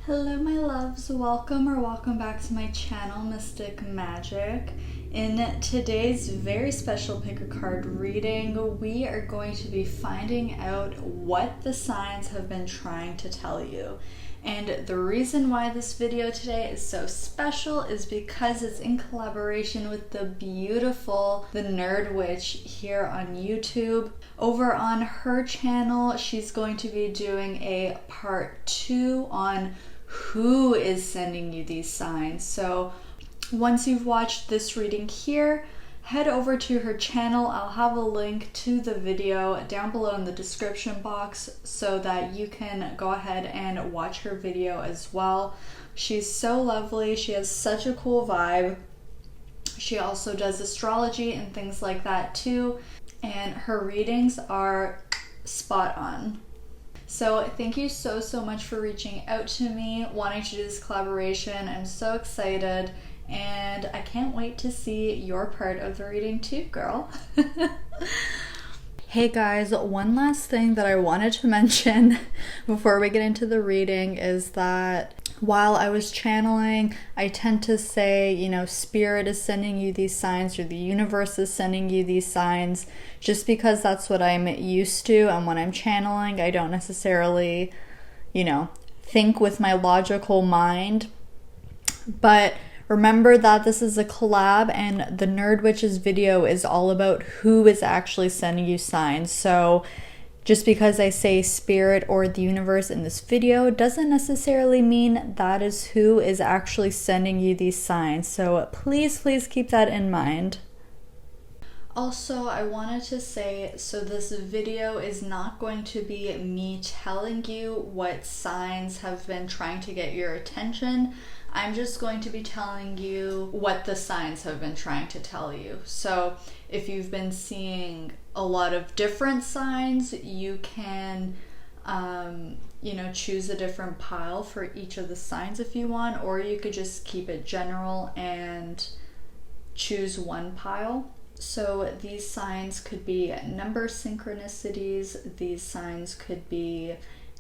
Hello my loves, welcome back to my channel, Mystic Magic. In today's very special pick a card reading, we are going to be finding out what the signs have been trying to tell you. And the reason why this video today is so special is because it's in collaboration with the beautiful The Nerd Witch here on YouTube. Over on her channel, she's going to be doing a part 2 on who is sending you these signs. So once you've watched this reading here, head over to her channel. I'll have a link to the video down below in the description box so that you can go ahead and watch her video as well. She's so lovely. She has such a cool vibe. She also does astrology and things like that too. And her readings are spot on. So thank you so much for reaching out to me, wanting to do this collaboration. I'm so excited and I can't wait to see your part of the reading too, girl. Hey guys, one last thing that I wanted to mention before we get into the reading is that while I was channeling, I tend to say, you know, spirit is sending you these signs or the universe is sending you these signs just because that's what I'm used to. And when I'm channeling, I don't necessarily, you know, think with my logical mind. But remember that this is a collab and the Nerd Witch's video is all about who is actually sending you signs. So just because I say spirit or the universe in this video doesn't necessarily mean that is who is actually sending you these signs. So please keep that in mind. Also, I wanted to say, so this video is not going to be me telling you what signs have been trying to get your attention. I'm just going to be telling you what the signs have been trying to tell you. So if you've been seeing a lot of different signs, you can, you know, choose a different pile for each of the signs if you want, or you could just keep it general and choose one pile. So these signs could be number synchronicities, these signs could be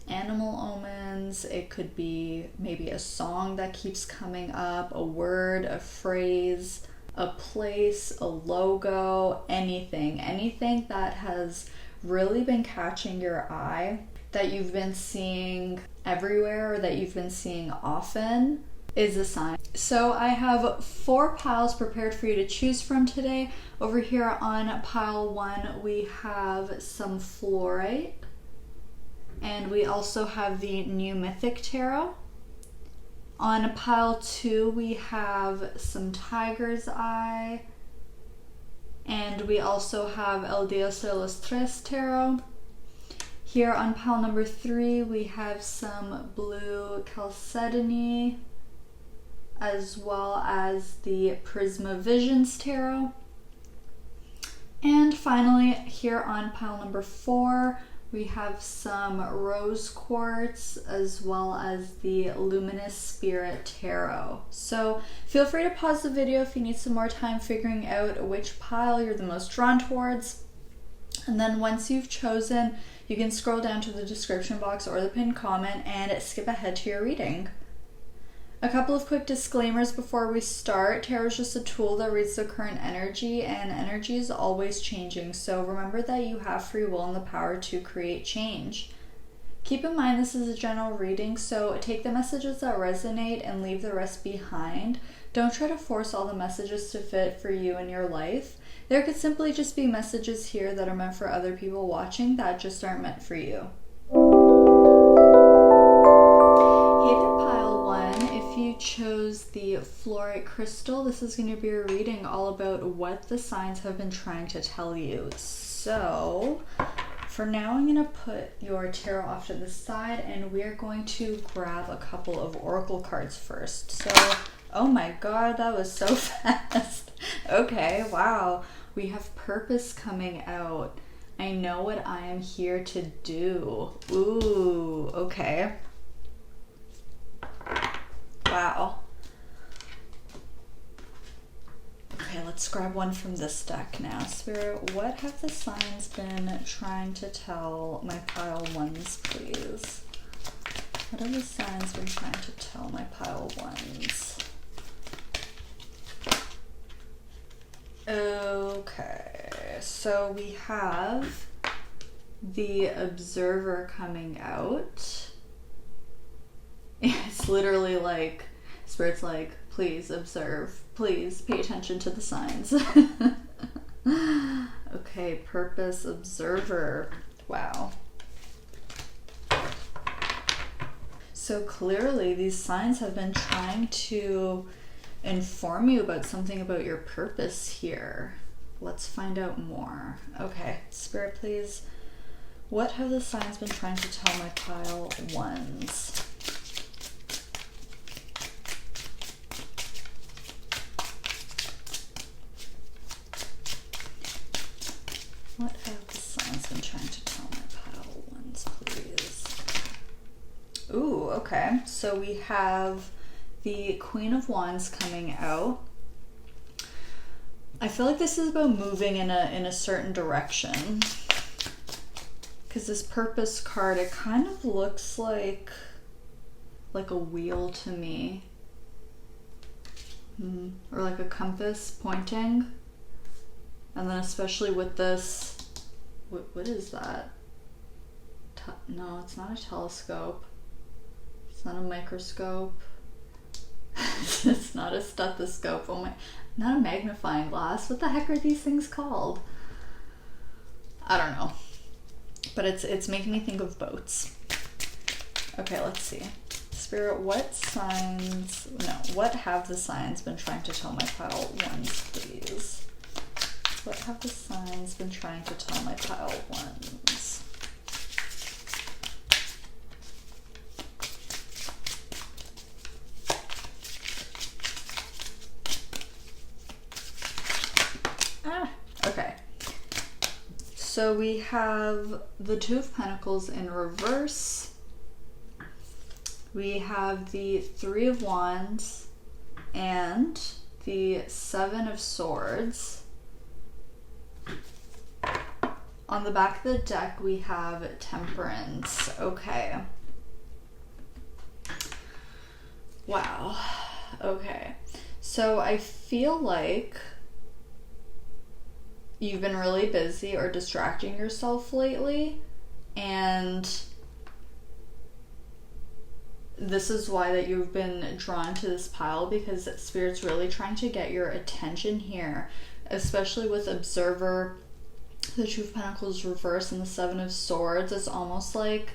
animal omens, it could be maybe a song that keeps coming up, a word, a phrase, a place, a logo, anything that has really been catching your eye, that you've been seeing everywhere or that you've been seeing often is a sign. So I have 4 piles prepared for you to choose from today. Over here on pile 1 we have some Fluorite, and we also have the new Mythic tarot. On pile 2 we have some Tiger's Eye, and we also have El Dios de los Tres tarot. Here on pile number 3 we have some blue Chalcedony, as well as the Prisma Visions tarot. And finally, here on pile number 4 we have some rose quartz, as well as the luminous spirit tarot. So feel free to pause the video if you need some more time figuring out which pile you're the most drawn towards. And then once you've chosen, you can scroll down to the description box or the pinned comment and skip ahead to your reading. A couple of quick disclaimers before we start. Tarot is just a tool that reads the current energy, and energy is always changing, so remember that you have free will and the power to create change. Keep in mind this is a general reading, so take the messages that resonate and leave the rest behind. Don't try to force all the messages to fit for you in your life. There could simply just be messages here that are meant for other people watching that just aren't meant for you. If you chose the Fluorite crystal, this is going to be a reading all about what the signs have been trying to tell you. So for now, I'm going to put your tarot off to the side and we're going to grab a couple of oracle cards first. So, oh my god, that was so fast. Okay, wow. We have purpose coming out. I know what I am here to do. Ooh, okay. Wow. Okay, let's grab one from this deck now. Spirit, what have the signs been trying to tell my pile 1s, please? What have the signs been trying to tell my pile ones? Okay, so we have the Observer coming out. It's literally like, Spirit's like, please observe, please pay attention to the signs. Okay, Purpose, Observer. Wow. So clearly these signs have been trying to inform you about something about your purpose here. Let's find out more. Okay, Spirit, please. What have the signs been trying to tell my pile ones? What have the signs been trying to tell my pile ones, please? Ooh, okay. So we have the Queen of Wands coming out. I feel like this is about moving in a certain direction. Because this Purpose card, it kind of looks like a wheel to me. Or like a compass pointing. And then especially with this, what is that? No, it's not a telescope. It's not a microscope. It's not a stethoscope. Oh my, not a magnifying glass. What the heck are these things called? I don't know. But it's making me think of boats. Okay, let's see. Spirit, what have the signs been trying to tell my pile ones, please? What have the signs been trying to tell my pile ones? Okay. So we have the Two of Pentacles in reverse. We have the Three of Wands and the Seven of Swords. On the back of the deck, we have Temperance. Okay. Wow. Okay. So I feel like you've been really busy or distracting yourself lately, and this is why that you've been drawn to this pile, because Spirit's really trying to get your attention here, especially with Observer, the Two of Pentacles reverse, and the Seven of Swords. It's almost like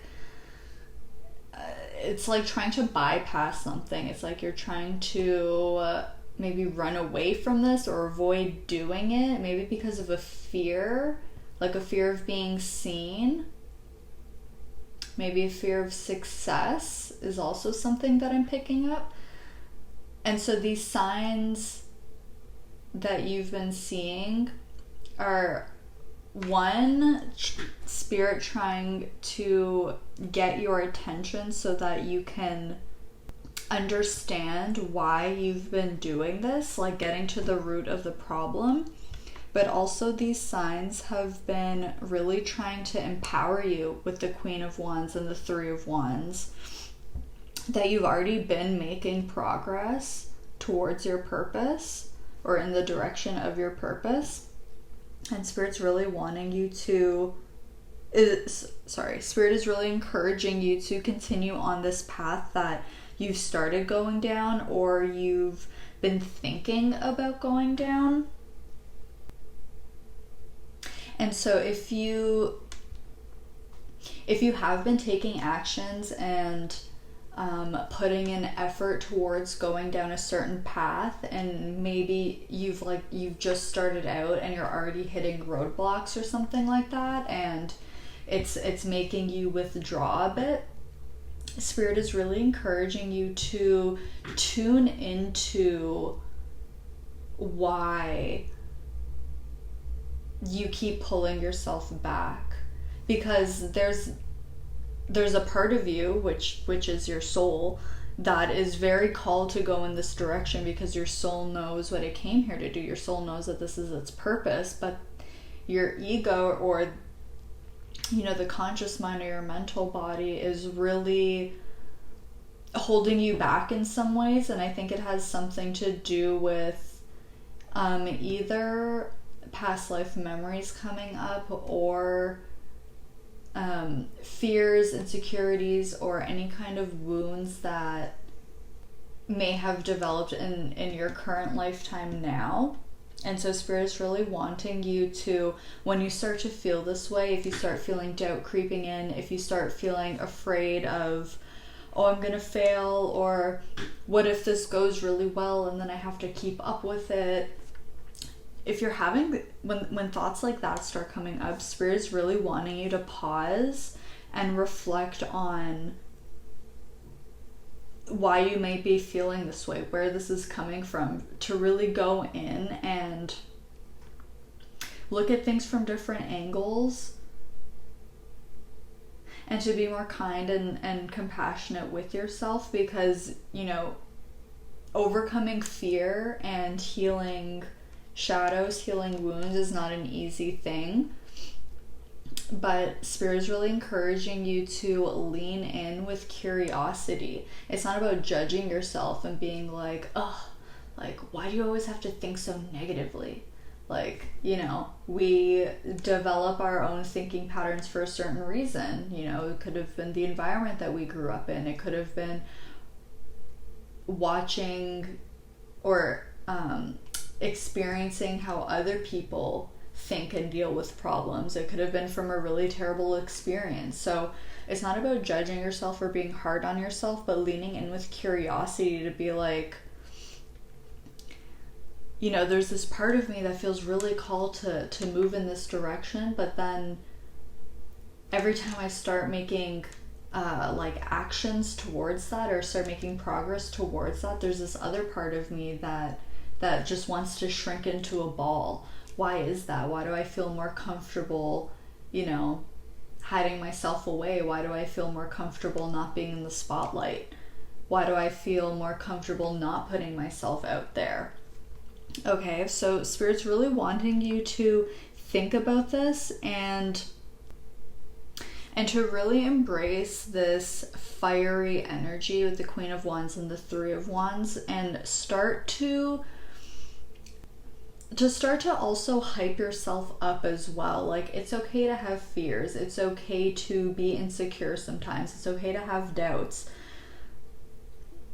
it's like trying to bypass something. It's like you're trying to maybe run away from this or avoid doing it, maybe because of a fear, like a fear of being seen. Maybe a fear of success is also something that I'm picking up. And so these signs that you've been seeing are, one, Spirit trying to get your attention so that you can understand why you've been doing this, like getting to the root of the problem. But also these signs have been really trying to empower you with the Queen of Wands and the Three of Wands, that you've already been making progress towards your purpose or in the direction of your purpose. And Spirit's really wanting you to, Spirit is really encouraging you to continue on this path that you've started going down, or you've been thinking about going down. And so if you have been taking actions and putting in effort towards going down a certain path, and maybe you've just started out and you're already hitting roadblocks or something like that, and it's making you withdraw a bit, Spirit is really encouraging you to tune into why you keep pulling yourself back, because there's a part of you, which is your soul, that is very called to go in this direction, because your soul knows what it came here to do. Your soul knows that this is its purpose, but your ego, or the conscious mind or your mental body, is really holding you back in some ways, and I think it has something to do with either past life memories coming up, or fears, insecurities, or any kind of wounds that may have developed in your current lifetime now. And so Spirit is really wanting you to, when you start to feel this way, if you start feeling doubt creeping in, if you start feeling afraid of, oh, I'm gonna fail, or what if this goes really well and then I have to keep up with it. If you're having, when thoughts like that start coming up, Spirit is really wanting you to pause and reflect on why you may be feeling this way, where this is coming from, to really go in and look at things from different angles, and to be more kind and compassionate with yourself, because, you know, overcoming fear and healing shadows, healing wounds is not an easy thing. But Spirit is really encouraging you to lean in with curiosity. It's not about judging yourself and being like, oh, like, why do you always have to think so negatively? Like, you know, we develop our own thinking patterns for a certain reason. You know, it could have been the environment that we grew up in. It could have been watching or experiencing how other people think and deal with problems. It could have been from a really terrible experience. So it's not about judging yourself or being hard on yourself, but leaning in with curiosity to be like, you know, there's this part of me that feels really called to move in this direction, but then every time I start making like actions towards that, or start making progress towards that, there's this other part of me that just wants to shrink into a ball. Why is that? Why do I feel more comfortable, you know, hiding myself away? Why do I feel more comfortable not being in the spotlight? Why do I feel more comfortable not putting myself out there? Okay, so Spirit's really wanting you to think about this and to really embrace this fiery energy with the Queen of Wands and the Three of Wands, and start to also hype yourself up as well. Like, it's okay to have fears. It's okay to be insecure sometimes. It's okay to have doubts.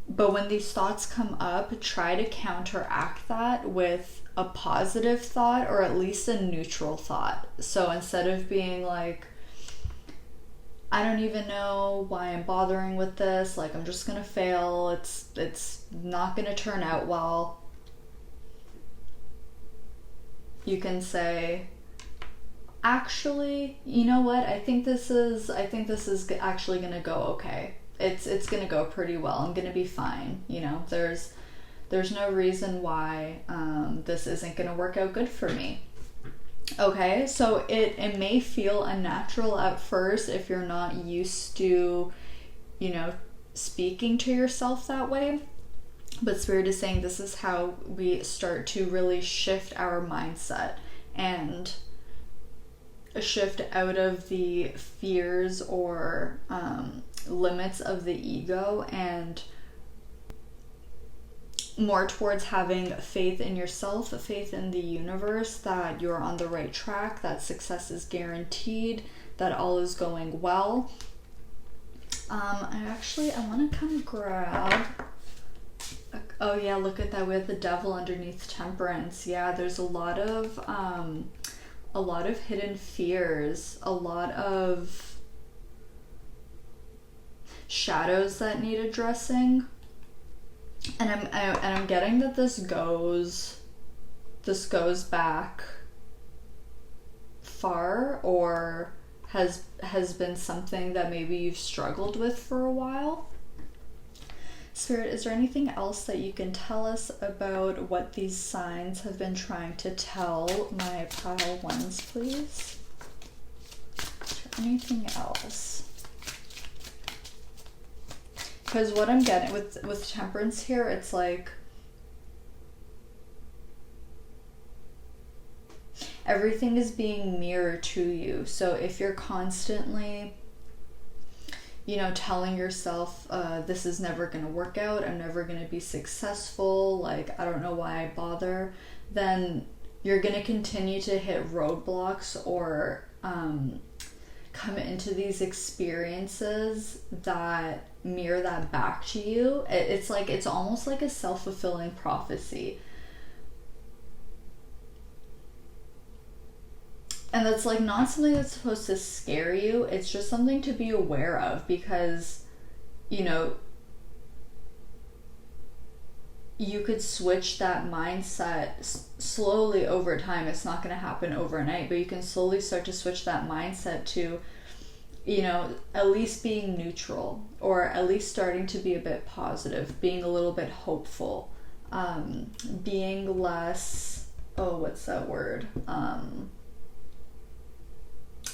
But when these thoughts come up, try to counteract that with a positive thought, or at least a neutral thought. So instead of being like, I don't even know why I'm bothering with this, like, I'm just gonna fail, it's not gonna turn out well, you can say, actually, you know what, I think this is actually gonna go okay. It's gonna go pretty well. I'm gonna be fine. You know, there's no reason why this isn't gonna work out good for me. Okay, so it may feel unnatural at first if you're not used to, you know, speaking to yourself that way. But Spirit is saying this is how we start to really shift our mindset and shift out of the fears or limits of the ego, and more towards having faith in yourself, faith in the universe, that you're on the right track, that success is guaranteed, that all is going well. I want to kind of grab... Oh yeah, look at that. We have the Devil underneath Temperance. Yeah, there's a lot of hidden fears, a lot of shadows that need addressing. And I'm getting that this goes back far, or has been something that maybe you've struggled with for a while. Spirit, is there anything else that you can tell us about what these signs have been trying to tell my pile ones, please? Is there anything else? Because what I'm getting with Temperance here, it's like everything is being mirrored to you. So if you're constantly, you know, telling yourself, this is never going to work out, I'm never going to be successful, like, I don't know why I bother, then you're going to continue to hit roadblocks or come into these experiences that mirror that back to you. It's like, it's almost like a self-fulfilling prophecy. And that's like not something that's supposed to scare you. It's just something to be aware of, because, you know, you could switch that mindset slowly over time. It's not going to happen overnight, but you can slowly start to switch that mindset to, you know, at least being neutral, or at least starting to be a bit positive, being a little bit hopeful, being less, what's that word?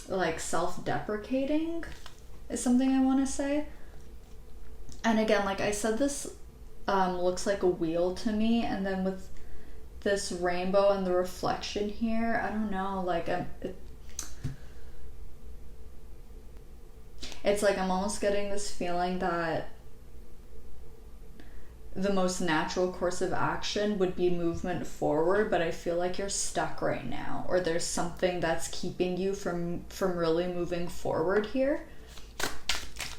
Like self-deprecating is something I want to say. And again, like I said, this looks like a wheel to me, and then with this rainbow and the reflection here, I don't know, like it's like I'm almost getting this feeling that the most natural course of action would be movement forward, but I feel like you're stuck right now, or there's something that's keeping you from really moving forward here.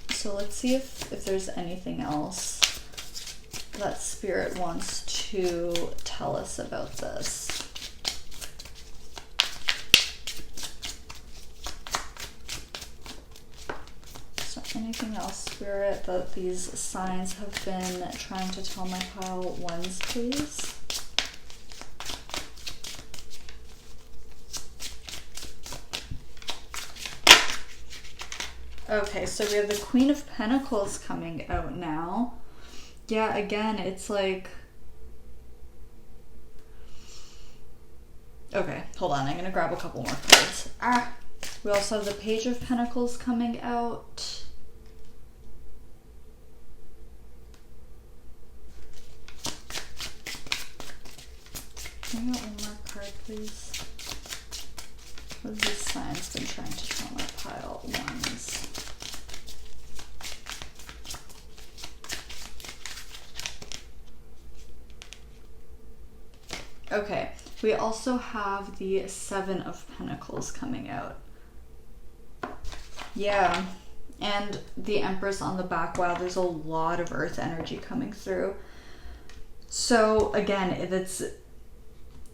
So let's see if there's anything else that Spirit wants to tell us about this. Anything else, Spirit, that these signs have been trying to tell my pile ones, please? Okay, so we have the Queen of Pentacles coming out now. Yeah, again, it's like... Okay, hold on, I'm gonna grab a couple more cards. We also have the Page of Pentacles coming out. Can I get one more card, please? What have these signs been trying to tell my pile ones? Okay, we also have the Seven of Pentacles coming out. Yeah, and the Empress on the back. Wow, there's a lot of earth energy coming through. So again, it's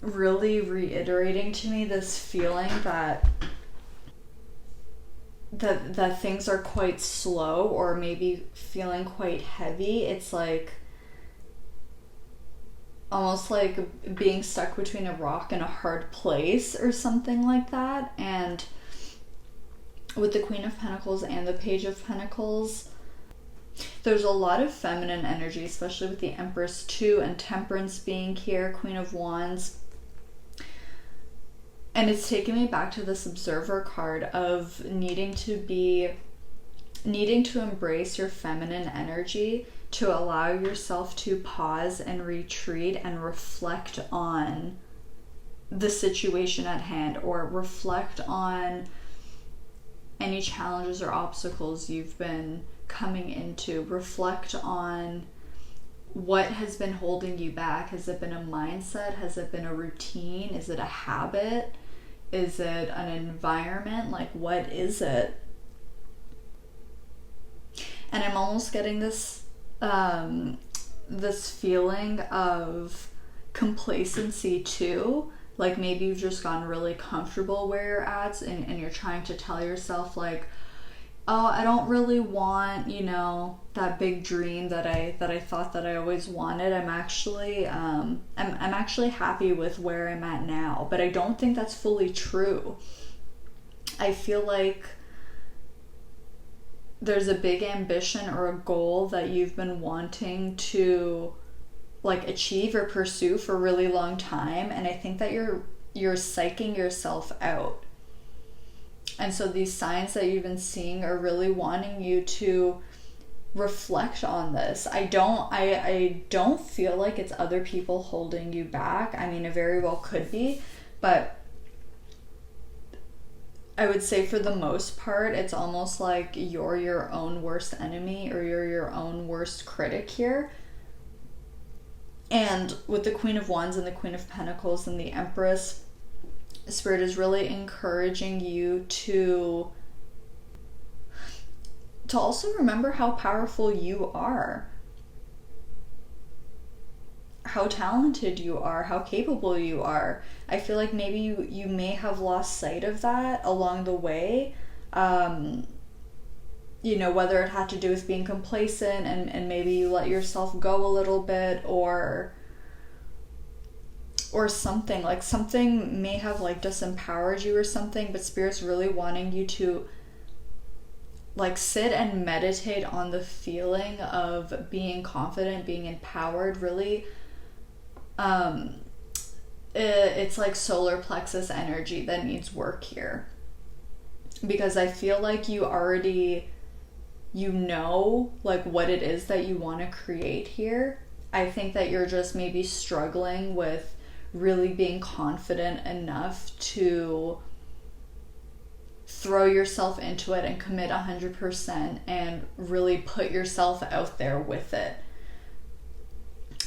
really reiterating to me this feeling that things are quite slow, or maybe feeling quite heavy. It's like almost like being stuck between a rock and a hard place or something like that. And with the Queen of Pentacles and the Page of Pentacles, there's a lot of feminine energy, especially with the Empress too, and Temperance being here, Queen of Wands. And it's taking me back to this Observer card of needing to embrace your feminine energy, to allow yourself to pause and retreat and reflect on the situation at hand, or reflect on any challenges or obstacles you've been coming into. Reflect on what has been holding you back. Has it been a mindset? Has it been a routine? Is it a habit? Is it an environment? Like, what is it? And I'm almost getting this this feeling of complacency too. Like maybe you've just gotten really comfortable where you're at, and you're trying to tell yourself like, oh, I don't really want, you know, that big dream that I thought that I always wanted. I'm actually I'm actually happy with where I'm at now. But I don't think that's fully true. I feel like there's a big ambition or a goal that you've been wanting to like achieve or pursue for a really long time, and I think that you're psyching yourself out. And so these signs that you've been seeing are really wanting you to reflect on this. I don't feel like it's other people holding you back. I mean, it very well could be, but I would say for the most part, it's almost like you're your own worst enemy, or you're your own worst critic here. And with the Queen of Wands and the Queen of Pentacles and the Empress, Spirit is really encouraging you to also remember how powerful you are, how talented you are, how capable you are. I feel like maybe you may have lost sight of that along the way. You know, whether it had to do with being complacent and maybe you let yourself go a little bit, or something, like something may have like disempowered you or something, but Spirit's really wanting you to like sit and meditate on the feeling of being confident, being empowered, really. It's like solar plexus energy that needs work here, because I feel like you already, you know, like what it is that you want to create here. I think that you're just maybe struggling with really being confident enough to throw yourself into it and commit 100% and really put yourself out there with it.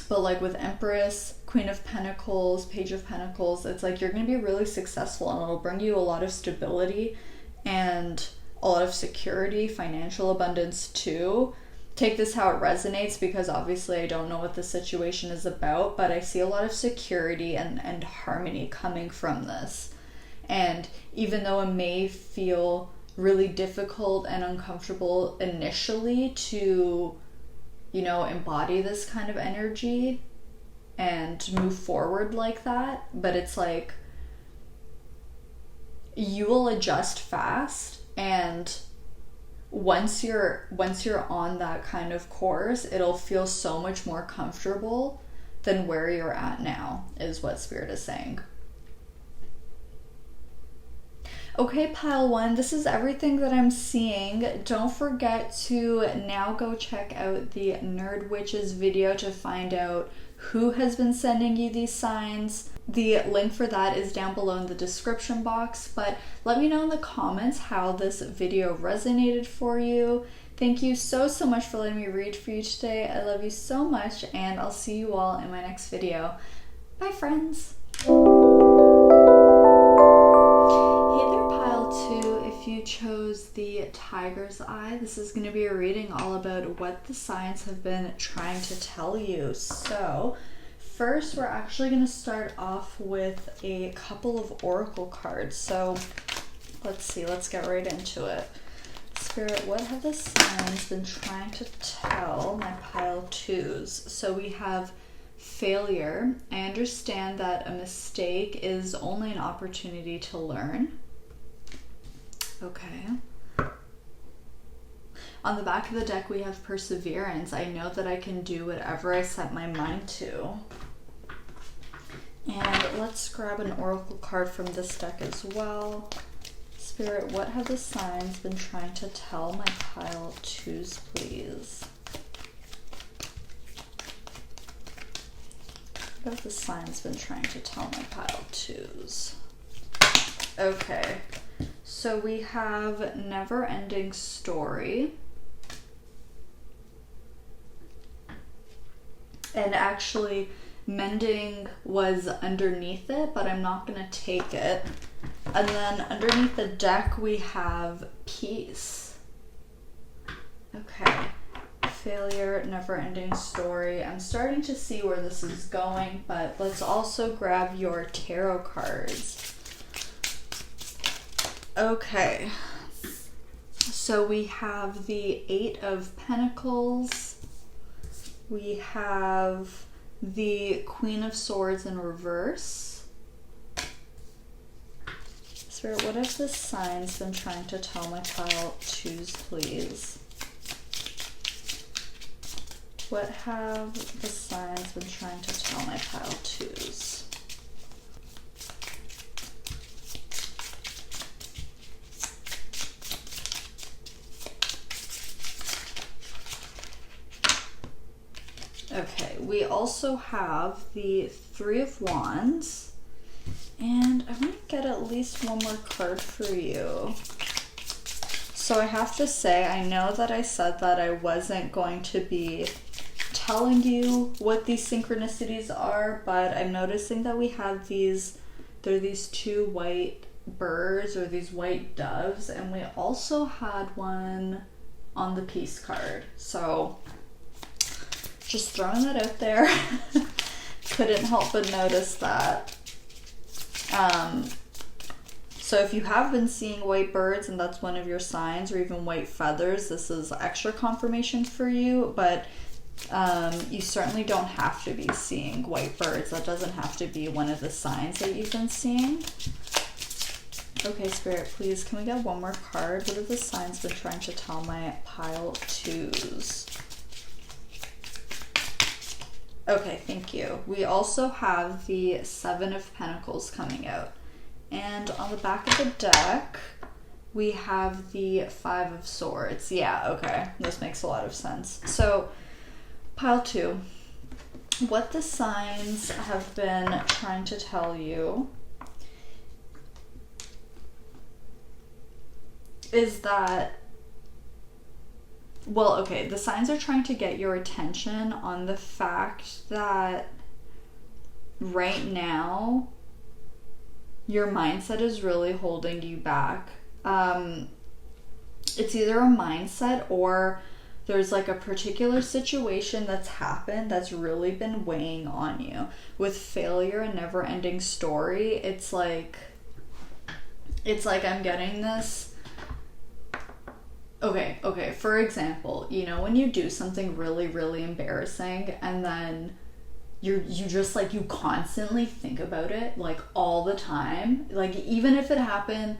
But like with Empress, Queen of Pentacles, Page of Pentacles, it's like you're going to be really successful, and it'll bring you a lot of stability and a lot of security, financial abundance too. Take this how it resonates, because obviously I don't know what the situation is about, but I see a lot of security and harmony coming from this. And even though it may feel really difficult and uncomfortable initially to, you know, embody this kind of energy and move forward like that, but it's like you will adjust fast, and once you're on that kind of course, it'll feel so much more comfortable than where you're at now, is what Spirit is saying. Okay, pile one, this is everything that I'm seeing. Don't forget to now go check out the Nerd Witches video to find out who has been sending you these signs. The link for that is down below in the description box, but let me know in the comments how this video resonated for you. Thank you so much for letting me read for you today. I love you so much, and I'll see you all in my next video. Bye, friends. If you chose the Tiger's Eye, this is going to be a reading all about what the signs have been trying to tell you. So first, we're actually going to start off with a couple of oracle cards. So let's see, let's get right into it. Spirit, what have the signs been trying to tell my pile twos? So we have failure. I understand that a mistake is only an opportunity to learn. Okay. On the back of the deck, we have perseverance. I know that I can do whatever I set my mind to. And let's grab an oracle card from this deck as well. Spirit, what have the signs been trying to tell my pile twos, please? What have the signs been trying to tell my pile twos? Okay. So we have never-ending story. And actually, mending was underneath it, but I'm not going to take it. And then underneath the deck, we have peace. Okay. Failure, never-ending story. I'm starting to see where this is going, but let's also grab your tarot cards. Okay, so we have the Eight of Pentacles, we have the Queen of Swords in reverse. Spirit, what have the signs been trying to tell my pile twos, please? What have the signs been trying to tell my pile twos? Okay, we also have the Three of Wands, And I want to get at least one more card for you. So I have to say, I know that I said that I wasn't going to be telling you what these synchronicities are, but I'm noticing that we have these, there are these two white birds or these white doves, and we also had one on the peace card. So just throwing that out there. Couldn't help but notice that. So if you have been seeing white birds and that's one of your signs, or even white feathers, this is extra confirmation for you, but you certainly don't have to be seeing white birds. That doesn't have to be one of the signs that you've been seeing. Okay, Spirit, please, can we get one more card? What have the signs been trying to tell my pile twos? Okay, thank you. We also have the Seven of Pentacles coming out. And on the back of the deck, we have the Five of Swords. Yeah, okay. This makes a lot of sense. So, pile two. What the signs have been trying to tell you is that, well, okay, the signs are trying to get your attention on the fact that right now, your mindset is really holding you back. It's either a mindset or there's like a particular situation that's happened that's really been weighing on you. With failure and never-ending story, it's like I'm getting this. Okay, for example, you know, when you do something really, really embarrassing and then you just like, you constantly think about it like all the time, like even if it happened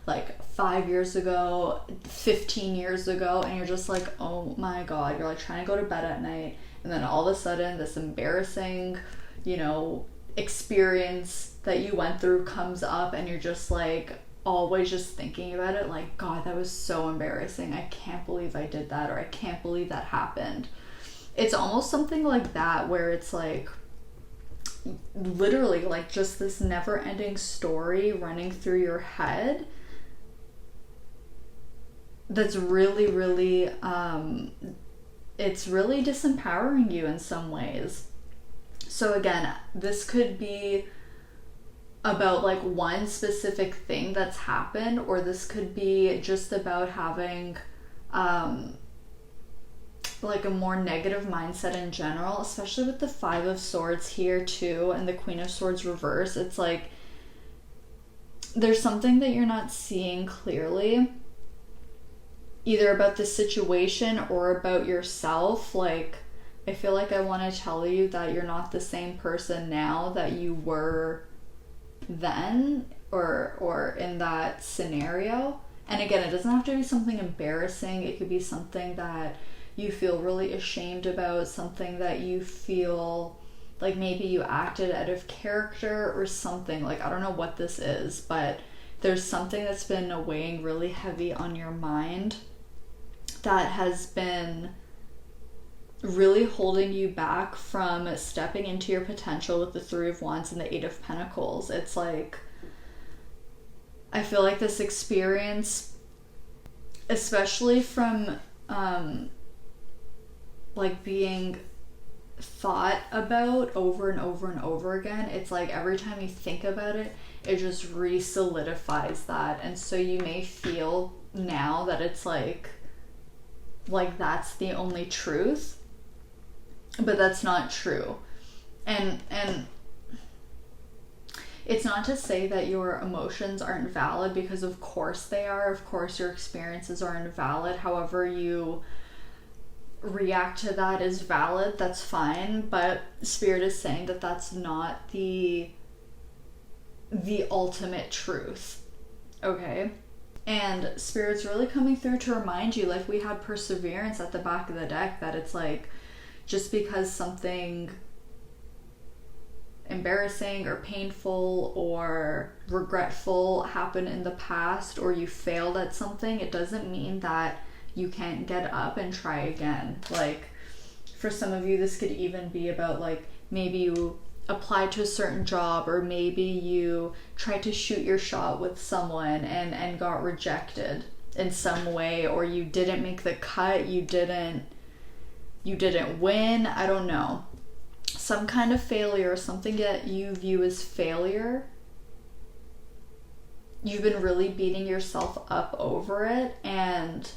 like 5 years ago, 15 years ago, and you're just like, oh my god, you're like trying to go to bed at night, and then all of a sudden this embarrassing, you know, experience that you went through comes up, and you're just like always just thinking about it, like, god, that was so embarrassing, I can't believe I did that, or I can't believe that happened. It's almost something like that, where it's like literally like just this never-ending story running through your head that's really, really it's really disempowering you in some ways. So again, this could be about like one specific thing that's happened, or this could be just about having like a more negative mindset in general, especially with the Five of Swords here too, and the Queen of Swords reverse. It's like there's something that you're not seeing clearly, either about the situation or about yourself. Like, I feel like I want to tell you that you're not the same person now that you were then, or in that scenario. And again, it doesn't have to be something embarrassing. It could be something that you feel really ashamed about, something that you feel like maybe you acted out of character or something. Like, I don't know what this is, but there's something that's been weighing really heavy on your mind that has been really holding you back from stepping into your potential with the Three of Wands and the Eight of Pentacles. It's like, I feel like this experience, especially from like being thought about over and over and over again, it's like every time you think about it, it just re-solidifies that. And so you may feel now that it's like that's the only truth, but that's not true. And it's not to say that your emotions aren't valid, because of course they are. Of course your experiences aren't valid. However you react to that is valid. That's fine. But Spirit is saying that that's not the ultimate truth. Okay? And Spirit's really coming through to remind you, like we had Perseverance at the back of the deck, that it's like, just because something embarrassing or painful or regretful happened in the past, or you failed at something, it doesn't mean that you can't get up and try again. Like, for some of you, this could even be about like maybe you applied to a certain job, or maybe you tried to shoot your shot with someone and got rejected in some way, or you didn't make the cut, you didn't win, I don't know. Some kind of failure, something that you view as failure. You've been really beating yourself up over it, and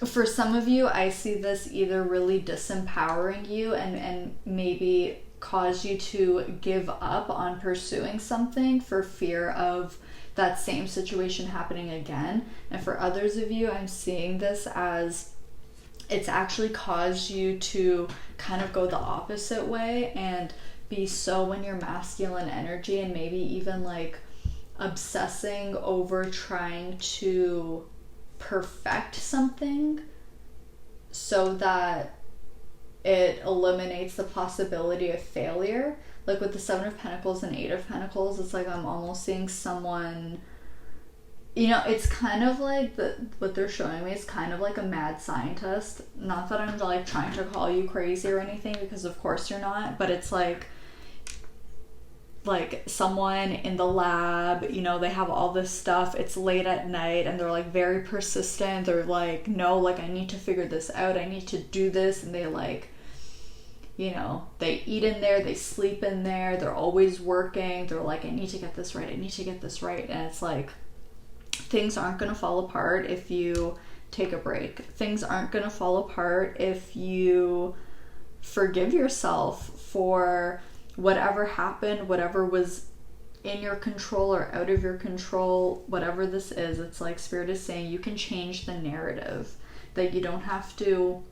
for some of you, I see this either really disempowering you and maybe cause you to give up on pursuing something for fear of that same situation happening again. And for others of you, I'm seeing this as it's actually caused you to kind of go the opposite way and be so in your masculine energy, and maybe even like obsessing over trying to perfect something so that it eliminates the possibility of failure. Like with the Seven of Pentacles and Eight of Pentacles, it's like I'm almost seeing someone, you know, it's kind of like what they're showing me is kind of like a mad scientist. Not that I'm like trying to call you crazy or anything, because of course you're not, but it's like someone in the lab, you know, they have all this stuff, it's late at night, and they're like very persistent. They're like, no, like I need to figure this out, I need to do this, and they like, you know, they eat in there, they sleep in there, they're always working, they're like, I need to get this right, I need to get this right. And it's like, things aren't going to fall apart if you take a break. Things aren't going to fall apart if you forgive yourself for whatever happened, whatever was in your control or out of your control, whatever this is. It's like Spirit is saying you can change the narrative, that you don't have to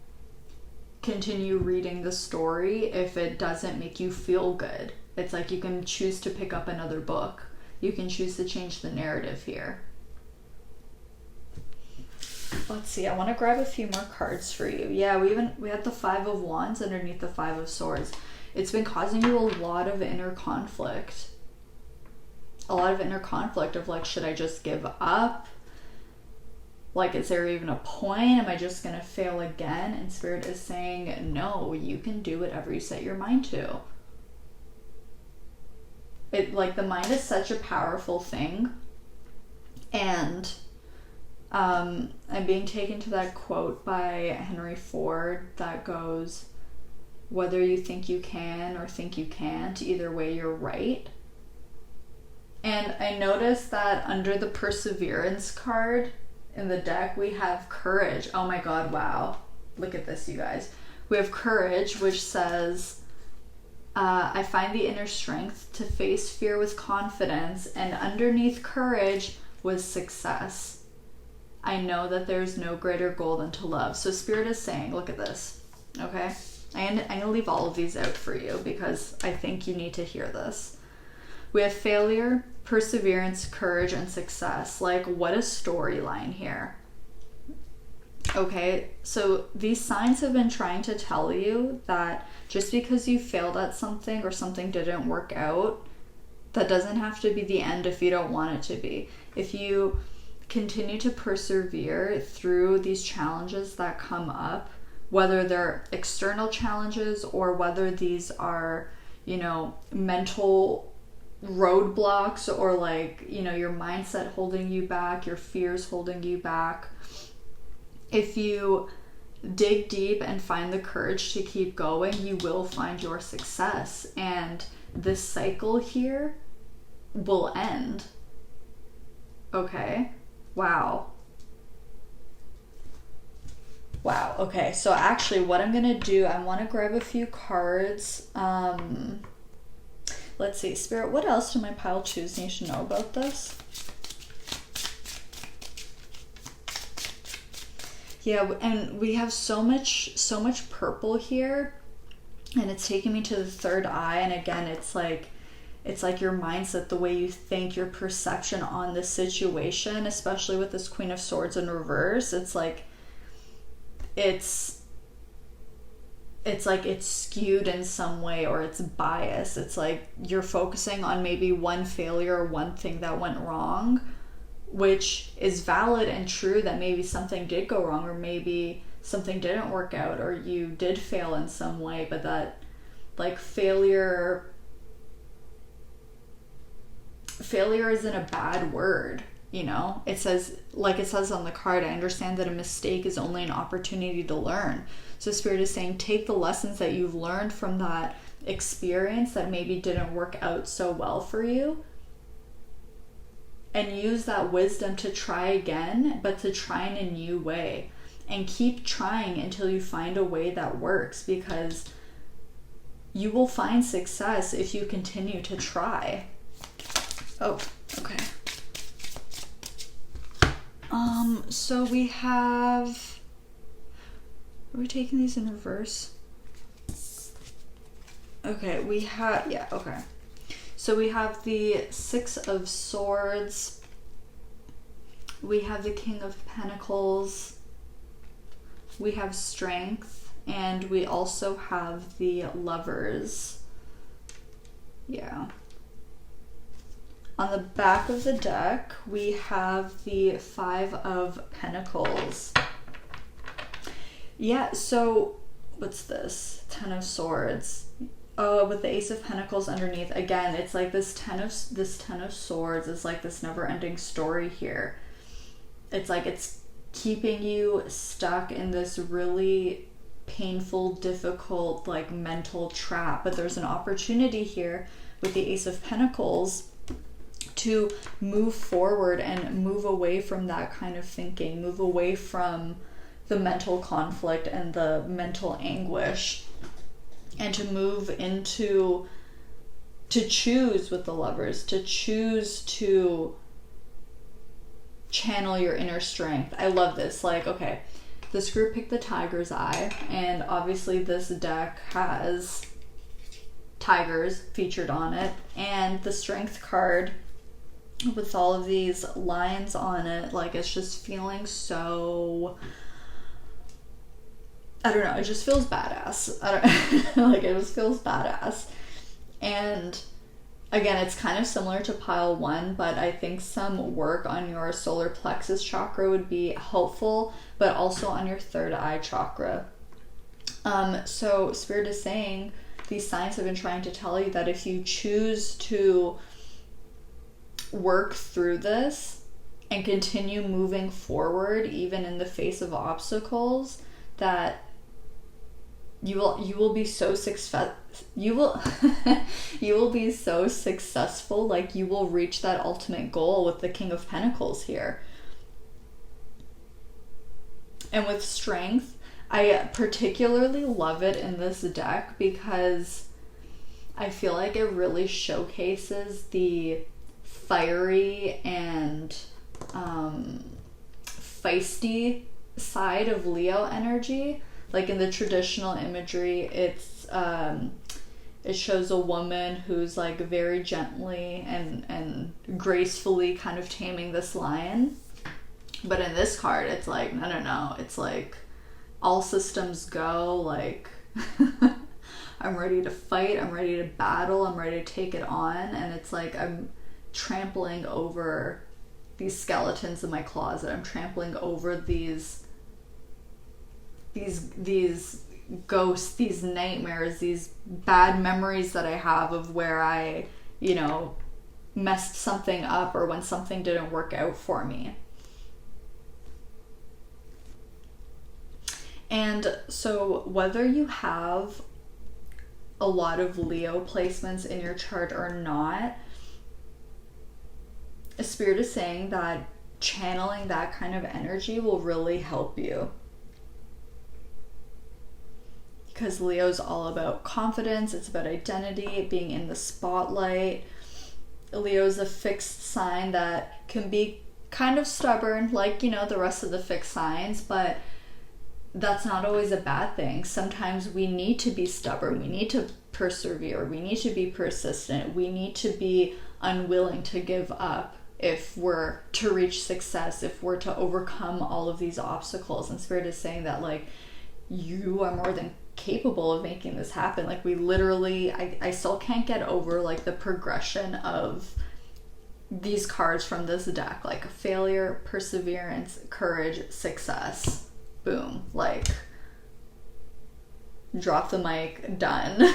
continue reading the story if it doesn't make you feel good. It's like you can choose to pick up another book. You can choose to change the narrative here. Let's see, I want to grab a few more cards for you. Yeah, we had the Five of Wands underneath the Five of Swords. It's been causing you a lot of inner conflict. A lot of inner conflict of like, should I just give up? Like, is there even a point? Am I just going to fail again? And Spirit is saying, no, you can do whatever you set your mind to. It, like, the mind is such a powerful thing. And I'm being taken to that quote by Henry Ford that goes, whether you think you can or think you can't, either way you're right. And I noticed that under the Perseverance card in the deck, we have Courage. Oh my god, wow. Look at this, you guys. We have Courage, which says, I find the inner strength to face fear with confidence, and underneath Courage was Success. I know that there's no greater goal than to love. So Spirit is saying, look at this, okay? I'm going to leave all of these out for you because I think you need to hear this. We have Failure, Perseverance, Courage, and Success. Like, what a storyline here. Okay, so these signs have been trying to tell you that just because you failed at something or something didn't work out, that doesn't have to be the end if you don't want it to be. If you continue to persevere through these challenges that come up, whether they're external challenges or whether these are, you know, mental roadblocks or like, you know, your mindset holding you back, your fears holding you back. If you dig deep and find the courage to keep going, you will find your success. And this cycle here will end. Okay? Wow. Wow. Okay. So actually what I'm going to do, I want to grab a few cards. Let's see. Spirit, what else do my pile choose need to know about this? Yeah, and we have so much purple here, and it's taking me to the third eye. And again, it's like your mindset, the way you think, your perception on this situation, especially with this Queen of Swords in reverse. It's like it's skewed in some way, or it's biased. It's like you're focusing on maybe one failure or one thing that went wrong, which is valid and true, that maybe something did go wrong, or maybe something didn't work out, or you did fail in some way, but like failure isn't a bad word, you know? It says, like it says on the card, I understand that a mistake is only an opportunity to learn. So Spirit is saying, take the lessons that you've learned from that experience that maybe didn't work out so well for you, and use that wisdom to try again, but to try in a new way. And keep trying until you find a way that works, because you will find success if you continue to try. Oh, okay. So we have... Are we taking these in reverse? Okay, we have... Yeah, okay. So we have the Six of Swords. We have the King of Pentacles. We have Strength. And we also have the Lovers. Yeah. On the back of the deck, we have the Five of Pentacles. Yeah, so what's this? Ten of Swords. Oh, with the Ace of Pentacles underneath. Again, it's like this Ten of Swords is like this never-ending story here. It's like it's keeping you stuck in this really painful, difficult, like mental trap. But there's an opportunity here with the Ace of Pentacles to move forward and move away from that kind of thinking, move away from the mental conflict and the mental anguish, and to move into, to choose with the Lovers, to choose to channel your inner strength. I love this. Like, okay, this group picked the Tiger's Eye, and obviously this deck has tigers featured on it, and the Strength card with all of these lines on it, like it's just feeling so, I don't know, it just feels badass. I don't like, it just feels badass. And again, it's kind of similar to pile one, but I think some work on your solar plexus chakra would be helpful, but also on your third eye chakra. So Spirit is saying these signs have been trying to tell you that if you choose to work through this and continue moving forward, even in the face of obstacles, that you will be so you will be so successful. Like, you will reach that ultimate goal with the King of Pentacles here. And with Strength, I particularly love it in this deck because I feel like it really showcases the fiery and feisty side of Leo energy. Like in the traditional imagery, it's it shows a woman who's like very gently and gracefully kind of taming this lion. But in this card, it's like, no, it's like all systems go, like I'm ready to fight, I'm ready to battle, I'm ready to take it on, and it's like I'm trampling over these skeletons in my closet. I'm trampling over these ghosts, these nightmares, these bad memories that I have of where I, you know, messed something up or when something didn't work out for me. And so whether you have a lot of Leo placements in your chart or not, Spirit is saying that channeling that kind of energy will really help you. Because Leo's all about confidence, it's about identity, being in the spotlight. Leo's a fixed sign that can be kind of stubborn, like, you know, the rest of the fixed signs, but that's not always a bad thing. Sometimes we need to be stubborn, we need to persevere, we need to be persistent, we need to be unwilling to give up if we're to reach success, if we're to overcome all of these obstacles. And Spirit is saying that, like, you are more than capable of making this happen. Like, we literally, I still can't get over like the progression of these cards from this deck, like failure, perseverance, courage, success. Boom. Like, drop the mic, done.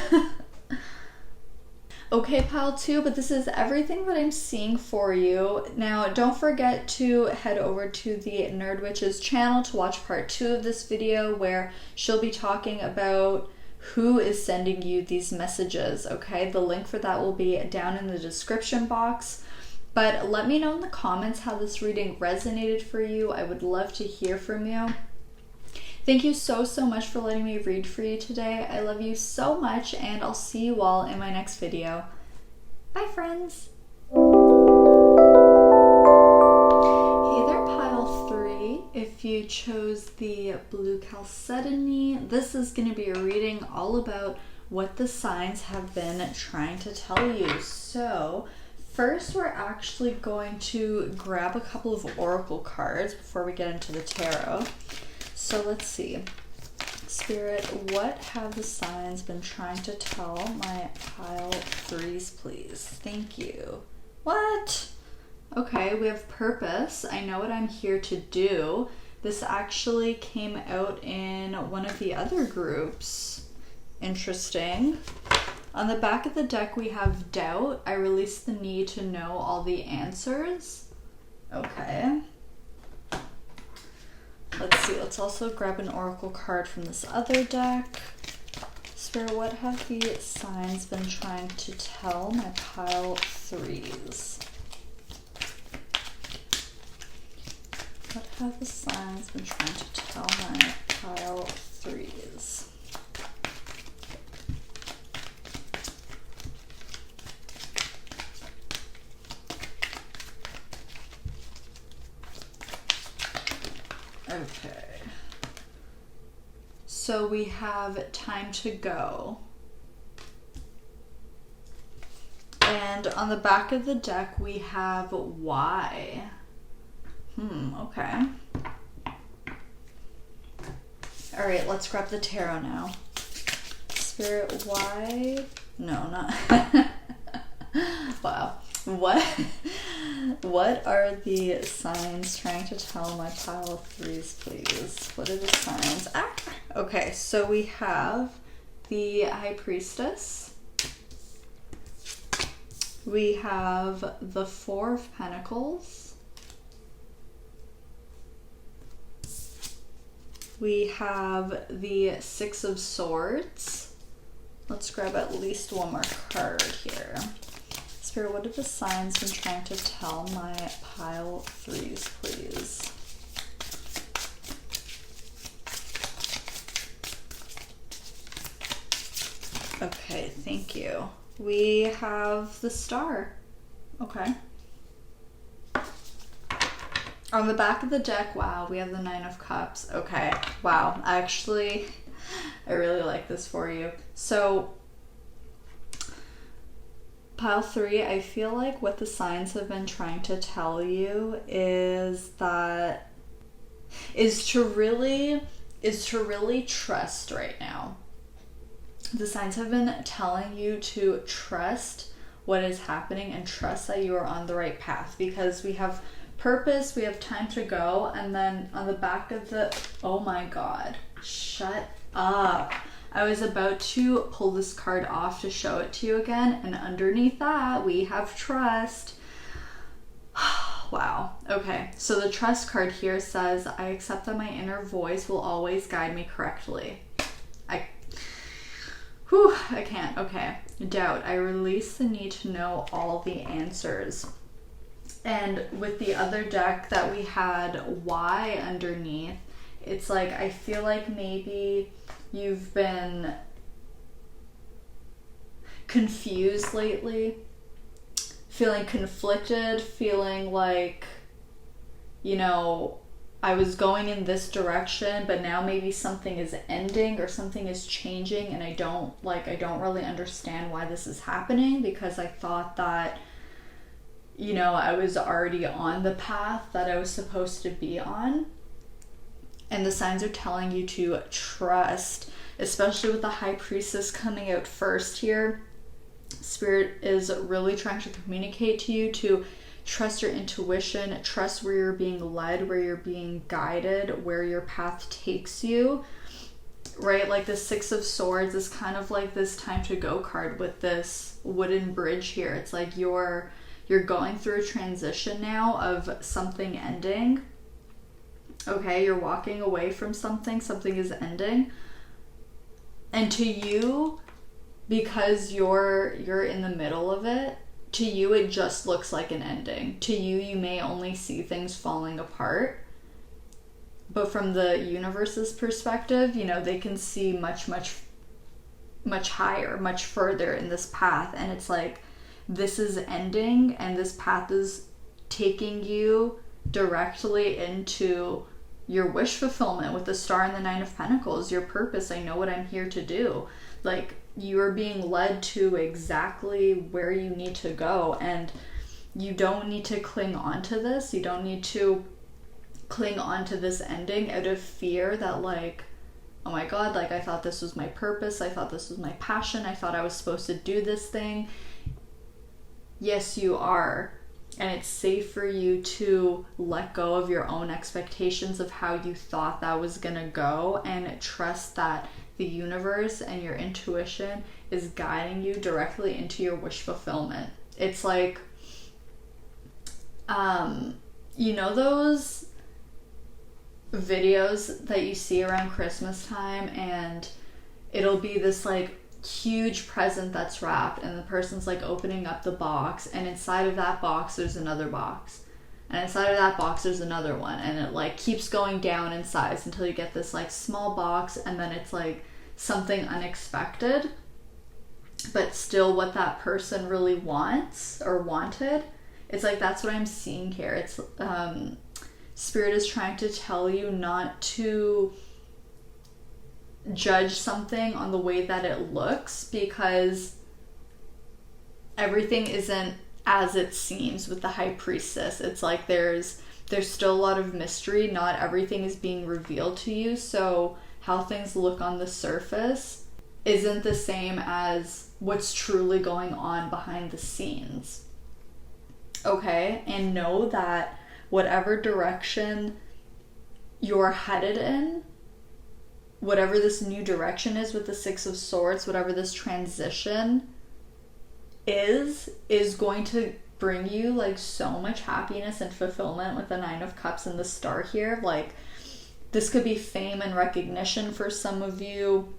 Okay, pile 2, but this is everything that I'm seeing for you. Now, don't forget to head over to the Nerd Witch's channel to watch part 2 of this video, where she'll be talking about who is sending you these messages, okay? The link for that will be down in the description box. But let me know in the comments how this reading resonated for you. I would love to hear from you. Thank you so much for letting me read for you today. I love you so much, and I'll see you all in my next video. Bye, friends. Hey there, pile 3. If you chose the blue Chalcedony, this is going to be a reading all about what the signs have been trying to tell you. So first, we're actually going to grab a couple of oracle cards before we get into the tarot. So let's see. Spirit, what have the signs been trying to tell my pile 3s, please? Thank you. What? Okay, we have purpose. I know what I'm here to do. This actually came out in one of the other groups. Interesting. On the back of the deck, we have doubt. I release the need to know all the answers. Okay. Let's see, let's also grab an oracle card from this other deck. Spirit, what have the signs been trying to tell my pile 3s? What have the signs been trying to tell my pile 3s? Okay, so we have time to go. And on the back of the deck, we have why. Okay. All right, let's grab the tarot now. Spirit, why? No, not. Wow. What are the signs trying to tell my pile 3s, please? What are the signs? Okay, so we have the High Priestess. We have the 4 of Pentacles. We have the 6 of Swords. Let's grab at least one more card here. Spirit, what have the signs been trying to tell my pile 3s, please? Okay, thank you. We have the Star. Okay. On the back of the deck, wow, we have the 9 of Cups. Okay, wow. Actually, I really like this for you. So, pile 3, I feel like what the signs have been trying to tell you is to really trust right now. The signs have been telling you to trust what is happening and trust that you are on the right path, because we have purpose, we have time to go, and then on the back of the, oh my god, shut up. I was about to pull this card off to show it to you again, and underneath that we have trust. Wow. Okay, so the trust card here says, I accept that my inner voice will always guide me correctly. I can't. Okay. Doubt. I release the need to know all the answers. And with the other deck that we had why underneath, it's like, I feel like maybe you've been confused lately, feeling conflicted, feeling like, you know, I was going in this direction, but now maybe something is ending or something is changing, and I don't really understand why this is happening, because I thought that, you know, I was already on the path that I was supposed to be on. And the signs are telling you to trust, especially with the High Priestess coming out first here. Spirit is really trying to communicate to you to trust your intuition, trust where you're being led, where you're being guided, where your path takes you. right? Like the Six of Swords is kind of like this time to go card with this wooden bridge here. It's like you're going through a transition now of something ending. Okay, you're walking away from something is ending. And to you, because you're in the middle of it, to you it just looks like an ending. To you, you may only see things falling apart. But from the universe's perspective, you know, they can see much, much, much higher, much further in this path. And it's like, this is ending and this path is taking you directly into your wish fulfillment with the Star and the Nine of Pentacles, your purpose. I know what I'm here to do. Like, you are being led to exactly where you need to go, and you don't need to cling on to this. You don't need to cling on to this ending out of fear that, like, oh my God, like, I thought this was my purpose. I thought this was my passion. I thought I was supposed to do this thing. Yes, you are. And it's safe for you to let go of your own expectations of how you thought that was gonna go, and trust that the universe and your intuition is guiding you directly into your wish fulfillment. It's like, you know those videos that you see around Christmas time, and it'll be this like huge present that's wrapped, and the person's like opening up the box, and inside of that box there's another box, and inside of that box there's another one, and it like keeps going down in size until you get this like small box, and then it's like something unexpected but still what that person really wants or wanted. It's like, that's what I'm seeing here. It's Spirit is trying to tell you not to judge something on the way that it looks, because everything isn't as it seems with the High Priestess. It's like there's still a lot of mystery. Not everything is being revealed to you, so how things look on the surface isn't the same as what's truly going on behind the scenes. Okay? And know that whatever direction you're headed in, whatever this new direction is with the Six of Swords, whatever this transition is going to bring you like so much happiness and fulfillment with the Nine of Cups and the Star here. Like, this could be fame and recognition for some of you,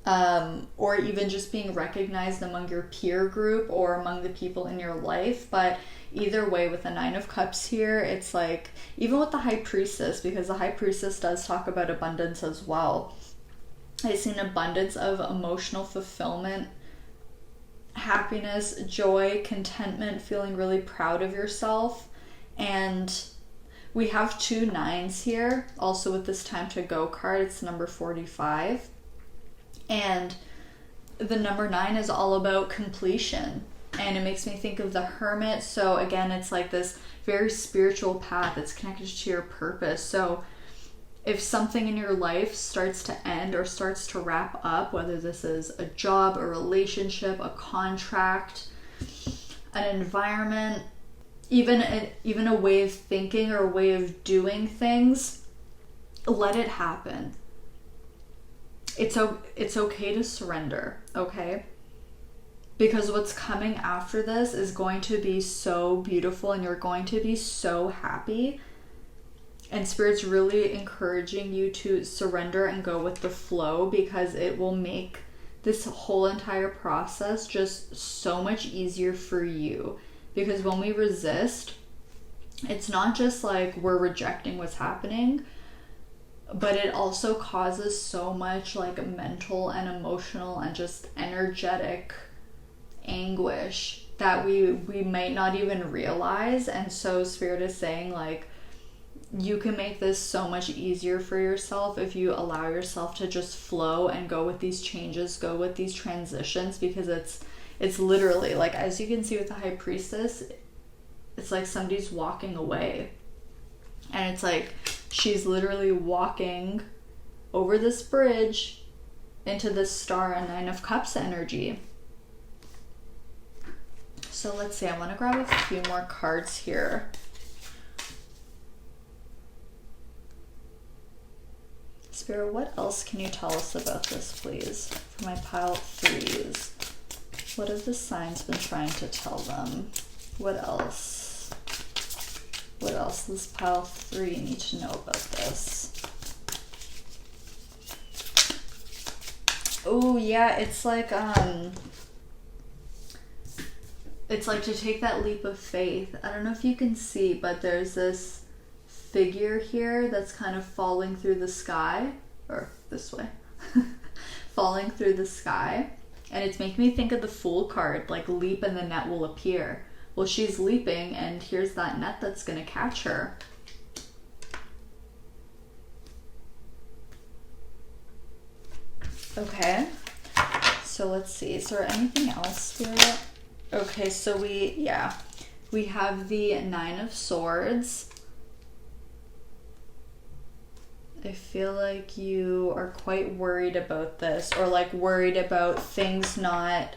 or even just being recognized among your peer group or among the people in your life. But either way, with the Nine of Cups here, it's like, even with the High Priestess, because the High Priestess does talk about abundance as well. I see an abundance of emotional fulfillment, happiness, joy, contentment, feeling really proud of yourself. And we have 2 9s here, also with this Time to Go card. It's number 45. And the number 9 is all about completion. And it makes me think of the Hermit. So again, it's like this very spiritual path. It's connected to your purpose. So if something in your life starts to end or starts to wrap up, whether this is a job, a relationship, a contract, an environment, even a way of thinking or a way of doing things, let it happen. It's okay to surrender, okay? Because what's coming after this is going to be so beautiful, and you're going to be so happy. And Spirit's really encouraging you to surrender and go with the flow, because it will make this whole entire process just so much easier for you. Because when we resist, it's not just like we're rejecting what's happening, but it also causes so much like mental and emotional and just energetic anguish that we might not even realize. And so Spirit is saying, like, you can make this so much easier for yourself if you allow yourself to just flow and go with these changes, go with these transitions, because it's literally like, as you can see with the High Priestess, it's like somebody's walking away, and it's like she's literally walking over this bridge into this Star and Nine of Cups energy. So let's see, I want to grab a few more cards here. Spirit, what else can you tell us about this, please? For my pile 3s. What have the signs been trying to tell them? What else? What else does pile 3 need to know about this? Oh, yeah, it's like to take that leap of faith. I don't know if you can see, but there's this figure here that's kind of falling through the sky, or this way, falling through the sky. And it's making me think of the Fool card, like leap and the net will appear. Well, she's leaping and here's that net that's gonna catch her. Okay, so let's see, is there anything else, Spirit? Okay, so we have the 9 of Swords. I feel like you are quite worried about this, or like worried about things not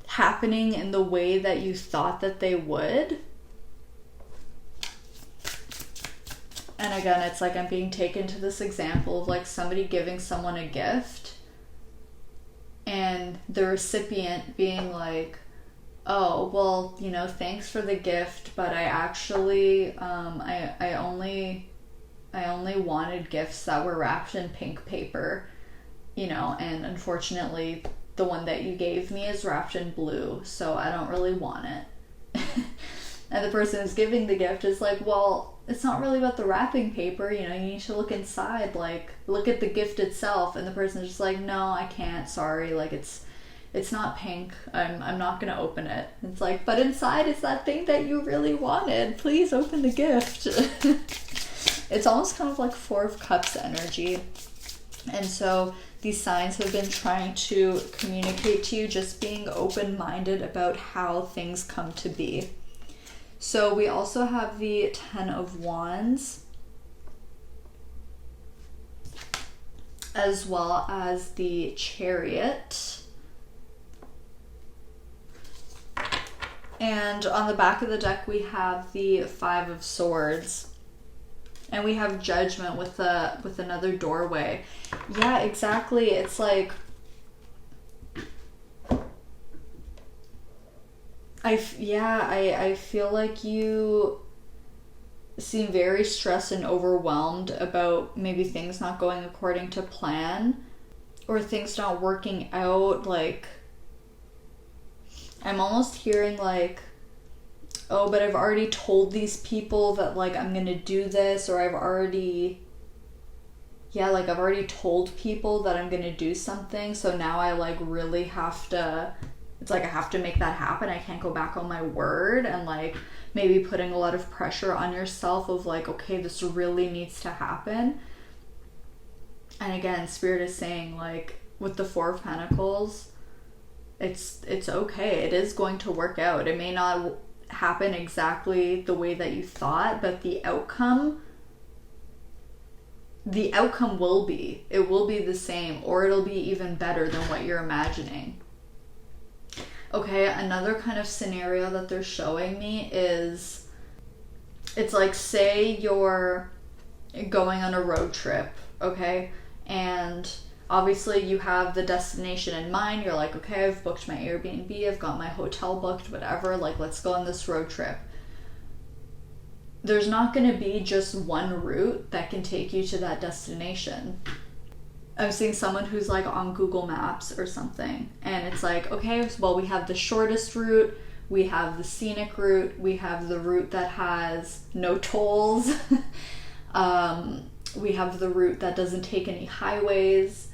happening in the way that you thought that they would. And again, it's like I'm being taken to this example of like somebody giving someone a gift and the recipient being like, oh, well, you know, thanks for the gift, but I actually, I only wanted gifts that were wrapped in pink paper, you know, and unfortunately the one that you gave me is wrapped in blue, so I don't really want it. And the person who's giving the gift is like, well, it's not really about the wrapping paper, you know, you need to look inside, like, look at the gift itself. And the person's just like, no, I can't, sorry, like, it's not pink, I'm not gonna open it. It's like, but inside is that thing that you really wanted, please open the gift. It's almost kind of like 4 of Cups energy. And so these signs have been trying to communicate to you just being open-minded about how things come to be. So we also have the 10 of Wands, as well as the Chariot. And on the back of the deck we have the 5 of Swords. And we have Judgment with another doorway. Yeah, exactly. It's like, I feel like you seem very stressed and overwhelmed about maybe things not going according to plan, or things not working out. Like, I'm almost hearing like, oh, but I've already told these people that like I'm gonna do this, or I've already told people that I'm gonna do something, so now I like really have to, it's like I have to make that happen. I can't go back on my word, and like maybe putting a lot of pressure on yourself of like, okay, this really needs to happen. And again, Spirit is saying like with the 4 of Pentacles, it's okay. It is going to work out. It may not happen exactly the way that you thought, but the outcome will be the same, or it'll be even better than what you're imagining. Okay, another kind of scenario that they're showing me is, it's like, say you're going on a road trip, okay, and obviously you have the destination in mind. You're like, okay, I've booked my Airbnb, I've got my hotel booked, whatever, like, let's go on this road trip. There's not going to be just one route that can take you to that destination. I'm seeing someone who's like on Google Maps or something, and it's like, okay, well, we have the shortest route, we have the scenic route, we have the route that has no tolls, we have the route that doesn't take any highways.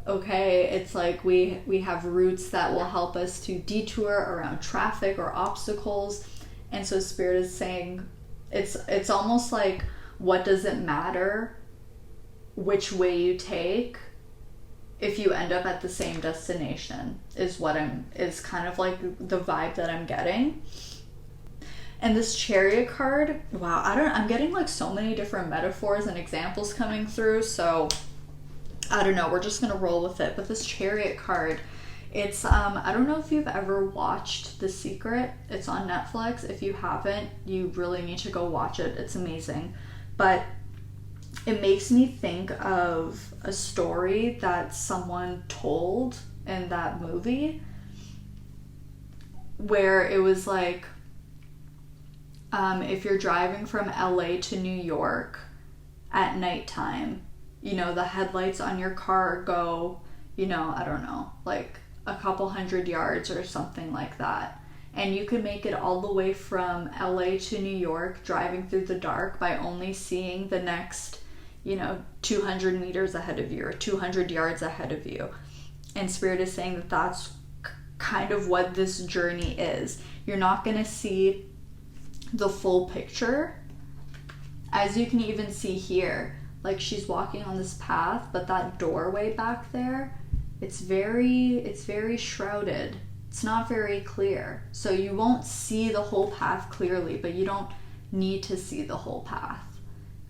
Okay, it's like we have routes that will help us to detour around traffic or obstacles. And so Spirit is saying, it's almost like, what does it matter which way you take if you end up at the same destination, is kind of like the vibe that I'm getting. And this Chariot card, wow, I'm getting like so many different metaphors and examples coming through, so I don't know, we're just gonna roll with it. But this Chariot card, it's I don't know if you've ever watched The Secret. It's on Netflix. If you haven't, you really need to go watch it. It's amazing. But it makes me think of a story that someone told in that movie where it was like, if you're driving from LA to New York at nighttime, you know, the headlights on your car go, you know, I don't know, like a couple hundred yards or something like that. And you could make it all the way from LA to New York driving through the dark by only seeing the next, you know, 200 meters ahead of you or 200 yards ahead of you. And Spirit is saying that that's kind of what this journey is. You're not going to see the full picture. As you can even see here, like she's walking on this path, but that doorway back there, it's very shrouded. It's not very clear. So you won't see the whole path clearly, but you don't need to see the whole path.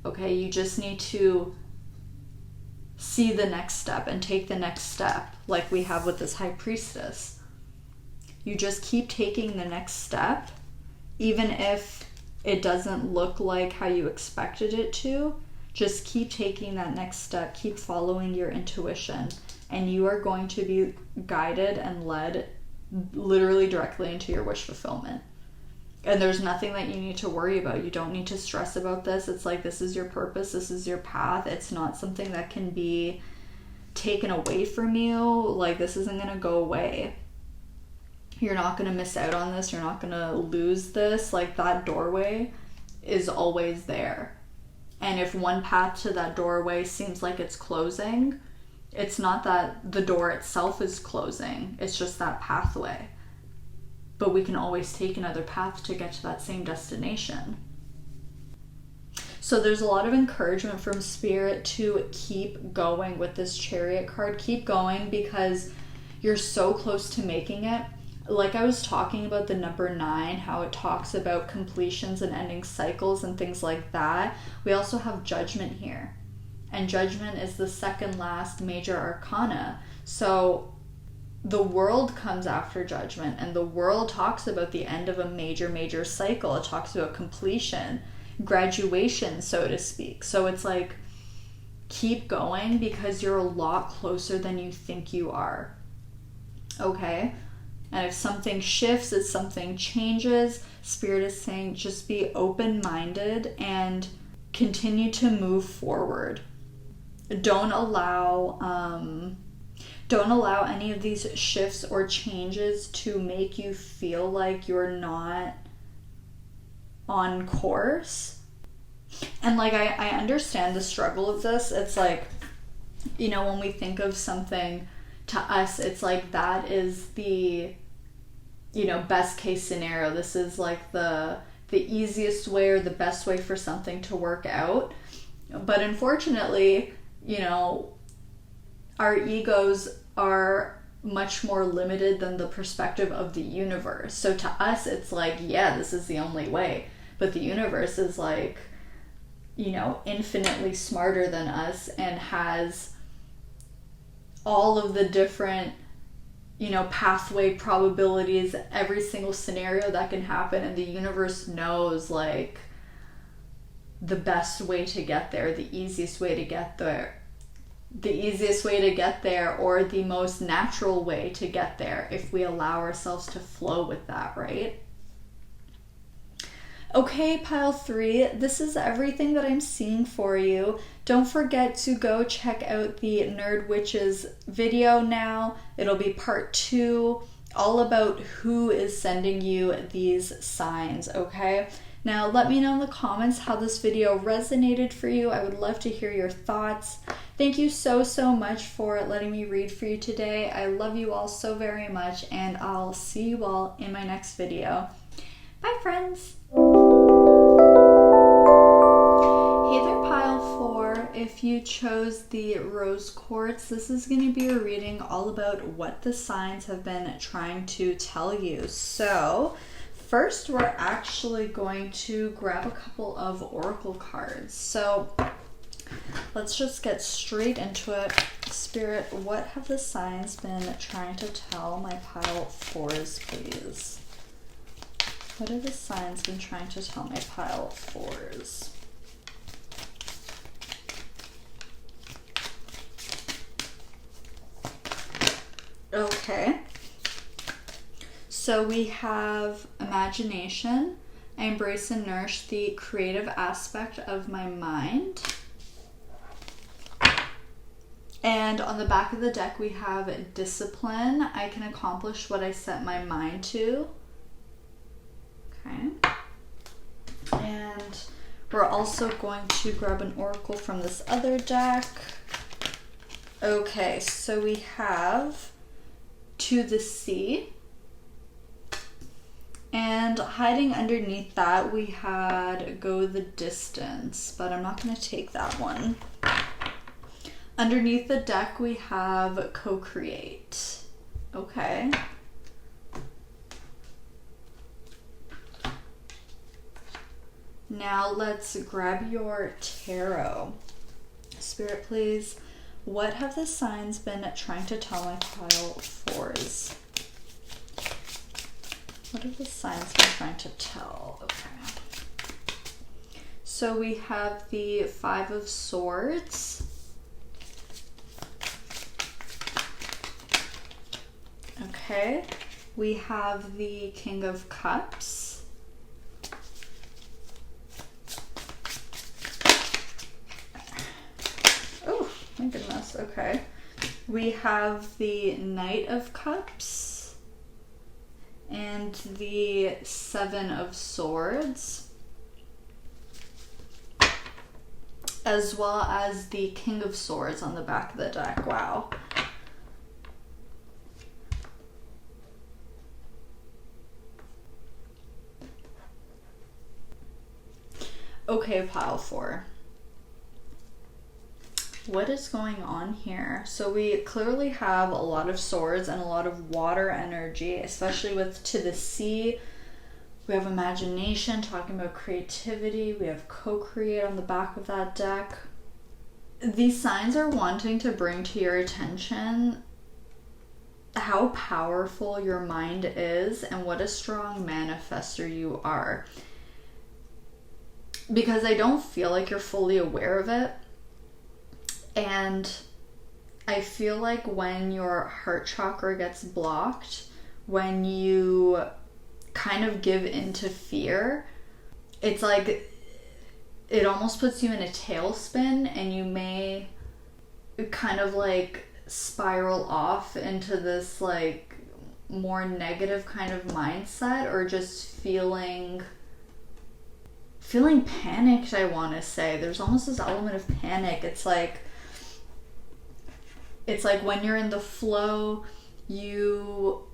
Okay, you just need to see the next step and take the next step, like we have with this High Priestess. You just keep taking the next step, even if it doesn't look like how you expected it to. Just keep taking that next step, keep following your intuition, and you are going to be guided and led literally directly into your wish fulfillment. And there's nothing that you need to worry about. You don't need to stress about this. It's like, this is your purpose, this is your path. It's not something that can be taken away from you. Like, this isn't going to go away. You're not going to miss out on this. You're not going to lose this. Like, that doorway is always there. And if one path to that doorway seems like it's closing, it's not that the door itself is closing. It's just that pathway. But we can always take another path to get to that same destination. So there's a lot of encouragement from Spirit to keep going with this Chariot card. Keep going because you're so close to making it. Like I was talking about the number 9, how it talks about completions and ending cycles and things like that. We also have Judgment here. And Judgment is the second last major arcana. So the World comes after Judgment, and the World talks about the end of a major cycle. It talks about completion, graduation, so to speak. So it's like, keep going because you're a lot closer than you think you are. Okay? And if something shifts, if something changes, Spirit is saying just be open-minded and continue to move forward. Don't allow any of these shifts or changes to make you feel like you're not on course. And like, I understand the struggle of this. It's like, you know, when we think of something, to us, it's like that is the, you know, best case scenario. This is like the easiest way or the best way for something to work out. But unfortunately, you know, our egos are much more limited than the perspective of the universe. So to us, it's like, yeah, this is the only way. But the universe is like, you know, infinitely smarter than us and has all of the different, you know, pathway probabilities, every single scenario that can happen. And the universe knows like the best way to get there, the easiest way to get there, or the most natural way to get there if we allow ourselves to flow with that, right? Okay, pile 3, this is everything that I'm seeing for you. Don't forget to go check out the Nerd Witches video now. It'll be part 2, all about who is sending you these signs, okay? Now, let me know in the comments how this video resonated for you. I would love to hear your thoughts. Thank you so much for letting me read for you today. I love you all so very much, and I'll see you all in my next video. Bye, friends. Hey there, pile 4. If you chose the Rose Quartz, this is going to be a reading all about what the signs have been trying to tell you. So, first, we're actually going to grab a couple of oracle cards. So, let's just get straight into it. Spirit, what have the signs been trying to tell my pile 4s, please? What have the signs been trying to tell my pile 4s? Okay. So we have imagination. I embrace and nourish the creative aspect of my mind. And on the back of the deck, we have discipline. I can accomplish what I set my mind to. Okay. And we're also going to grab an oracle from this other deck. Okay, so we have to the sea. And hiding underneath that, we had go the distance, but I'm not going to take that one. Underneath the deck, we have co-create. Okay. Now let's grab your tarot. Spirit, please. What have the signs been trying to tell my pile fours? What have the signs been trying to tell? Okay. So we have the Five of Swords. Okay. We have the King of Cups. Oh, my goodness. Okay. We have the Knight of Cups and the Seven of Swords, as well as the King of Swords on the back of the deck. Wow. Okay, pile four. What is going on here? So we clearly have a lot of swords and a lot of water energy, especially with to the sea. We have imagination, talking about creativity. We have co-create on the back of that deck. These signs are wanting to bring to your attention how powerful your mind is and what a strong manifestor you are. Because I don't feel like you're fully aware of it. And I feel like when your heart chakra gets blocked, when you kind of give into fear, it's like it almost puts you in a tailspin, and you may kind of like spiral off into this like more negative kind of mindset, or just feeling panicked, I want to say. There's almost this element of panic. It's like when you're in the flow, you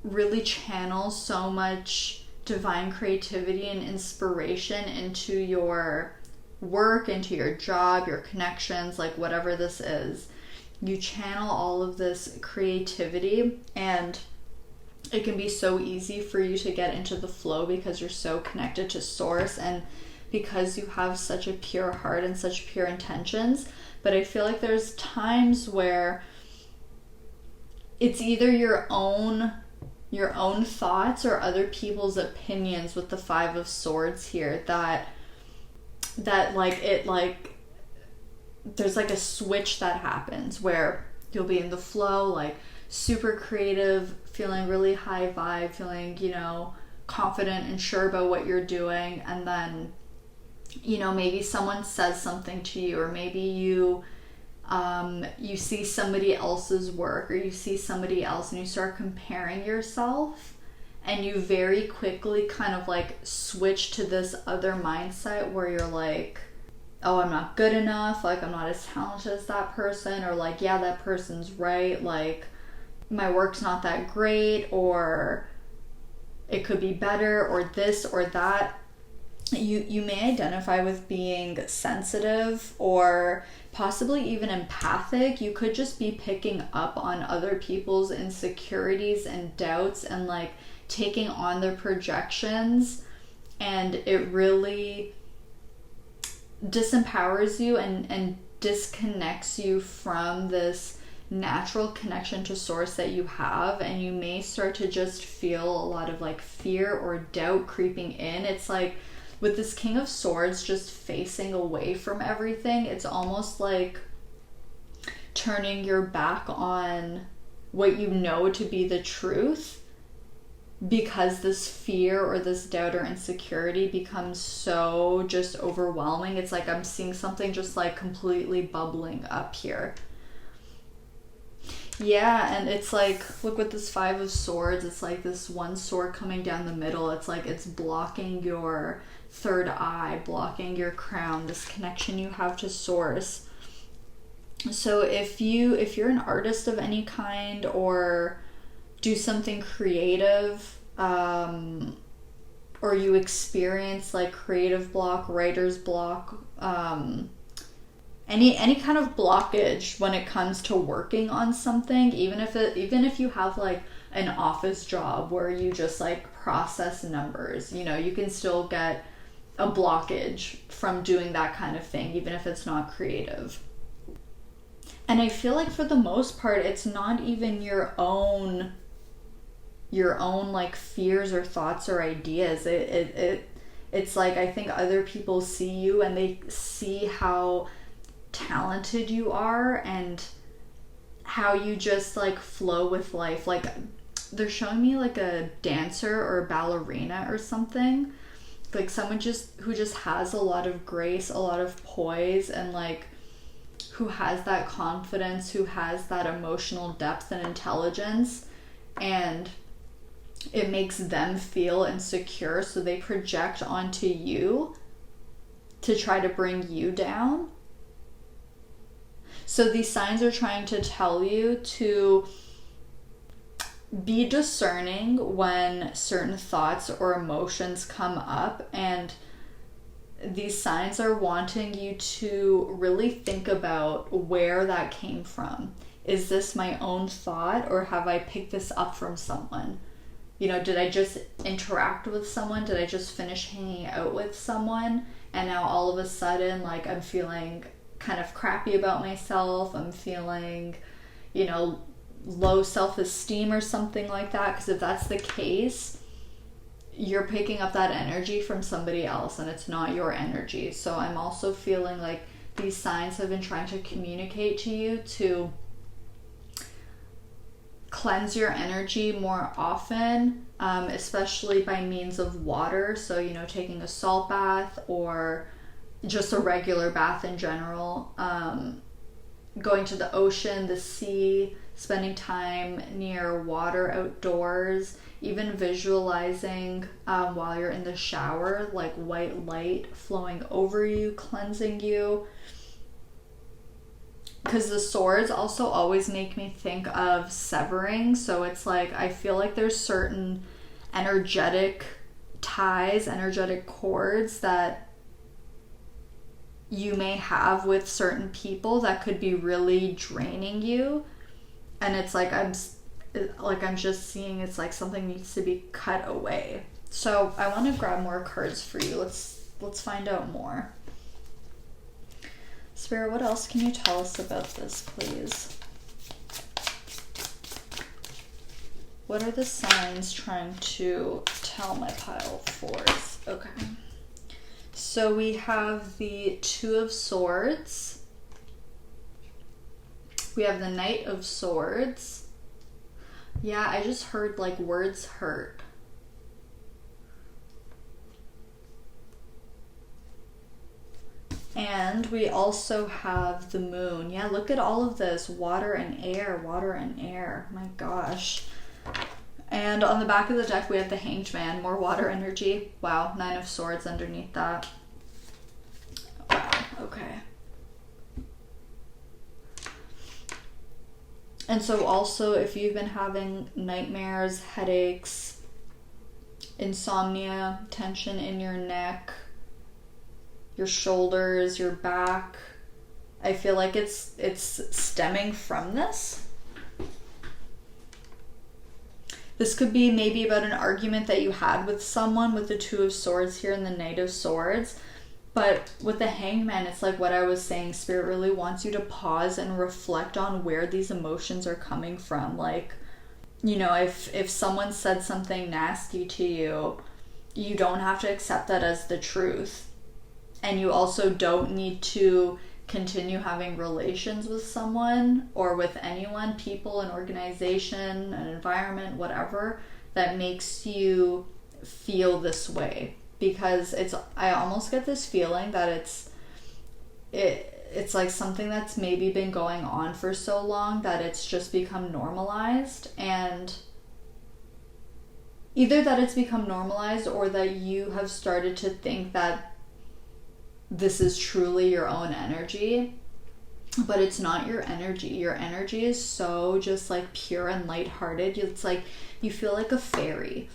really channel so much divine creativity and inspiration into your work, into your job, your connections, like whatever this is. You channel all of this creativity, and it can be so easy for you to get into the flow because you're so connected to source and because you have such a pure heart and such pure intentions. But I feel like there's times where it's either your own thoughts or other people's opinions with the Five of Swords here that there's like a switch that happens where you'll be in the flow, like super creative, feeling really high vibe, feeling, confident and sure about what you're doing, and then maybe someone says something to you, or maybe you see somebody else's work, or you see somebody else and you start comparing yourself, and you very quickly kind of like switch to this other mindset where you're like, oh, I'm not good enough, like I'm not as talented as that person, or like, yeah, that person's right, like my work's not that great, or it could be better, or this or that. You may identify with being sensitive or possibly even empathic. You could just be picking up on other people's insecurities and doubts and like taking on their projections, and it really disempowers you and disconnects you from this natural connection to source that you have, and you may start to just feel a lot of like fear or doubt creeping in. It's like with this King of Swords just facing away from everything, it's almost like turning your back on what you know to be the truth, because this fear or this doubt or insecurity becomes so just overwhelming. It's like I'm seeing something just like completely bubbling up here. Yeah, and it's like, look, with this Five of Swords, it's like this one sword coming down the middle. It's like it's blocking your third eye, blocking your crown, this connection you have to source. So if you're an artist of any kind, or do something creative, or you experience like creative block, writer's block, any kind of blockage when it comes to working on something, even if you have like an office job where you just like process numbers, you know, you can still get a blockage from doing that kind of thing, even if it's not creative. And I feel like for the most part, it's not even your own like fears or thoughts or ideas. It's like, I think other people see you and they see how talented you are and how you just like flow with life. Like they're showing me like a dancer or a ballerina or something, like someone who just has a lot of grace, a lot of poise, and like who has that confidence, who has that emotional depth and intelligence, and it makes them feel insecure, so they project onto you to try to bring you down. So these signs are trying to tell you to be discerning when certain thoughts or emotions come up, and these signs are wanting you to really think about where that came from. Is this my own thought, or have I picked this up from someone? You know, did I just interact with someone? Did I just finish hanging out with someone? And now all of a sudden, like, I'm feeling kind of crappy about myself. I'm feeling, you know, low self-esteem or something like that. Because if that's the case, you're picking up that energy from somebody else and it's not your energy. So I'm also feeling like these signs have been trying to communicate to you to cleanse your energy more often, especially by means of water. So, you know, taking a salt bath or just a regular bath in general, going to the ocean, the sea, spending time near water outdoors, even visualizing while you're in the shower, like white light flowing over you, cleansing you. Because the swords also always make me think of severing. So it's like, I feel like there's certain energetic ties, energetic cords that you may have with certain people that could be really draining you. And it's like, I'm just seeing it's like something needs to be cut away. So I want to grab more cards for you. Let's find out more. Spirit, what else can you tell us about this, please? What are the signs trying to tell my pile of fours? Okay. So we have the Two of Swords. We have the Knight of Swords. Yeah, I just heard like words hurt. And we also have the Moon. Yeah, look at all of this. Water and air, water and air. My gosh. And on the back of the deck, we have the Hanged Man. More water energy. Wow, Nine of Swords underneath that. Wow, okay. And so also, if you've been having nightmares, headaches, insomnia, tension in your neck, your shoulders, your back, I feel like it's stemming from this. This could be maybe about an argument that you had with someone with the Two of Swords here and the Knight of Swords. But with the Hanged Man, it's like what I was saying, Spirit really wants you to pause and reflect on where these emotions are coming from. Like, you know, if someone said something nasty to you, you don't have to accept that as the truth. And you also don't need to continue having relations with someone or with anyone, people, an organization, an environment, whatever, that makes you feel this way. Because I almost get this feeling that it's like something that's maybe been going on for so long that it's just become normalized, and either that it's become normalized or that you have started to think that this is truly your own energy, but it's not your energy. Your energy is so just like pure and lighthearted. It's like you feel like a fairy.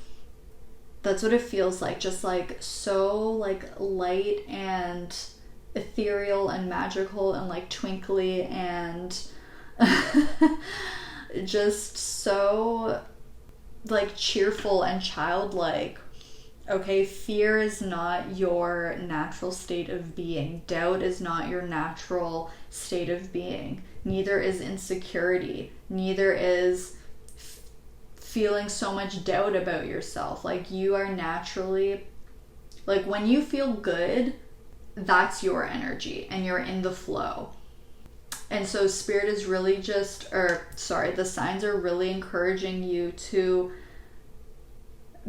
That's what it feels like, just like so like light and ethereal and magical and like twinkly and just so like cheerful and childlike. Okay, fear is not your natural state of being. Doubt is not your natural state of being. Neither is insecurity. Neither is feeling so much doubt about yourself. Like, you are naturally, like, when you feel good, that's your energy and you're in the flow. And so spirit is really the signs are really encouraging you to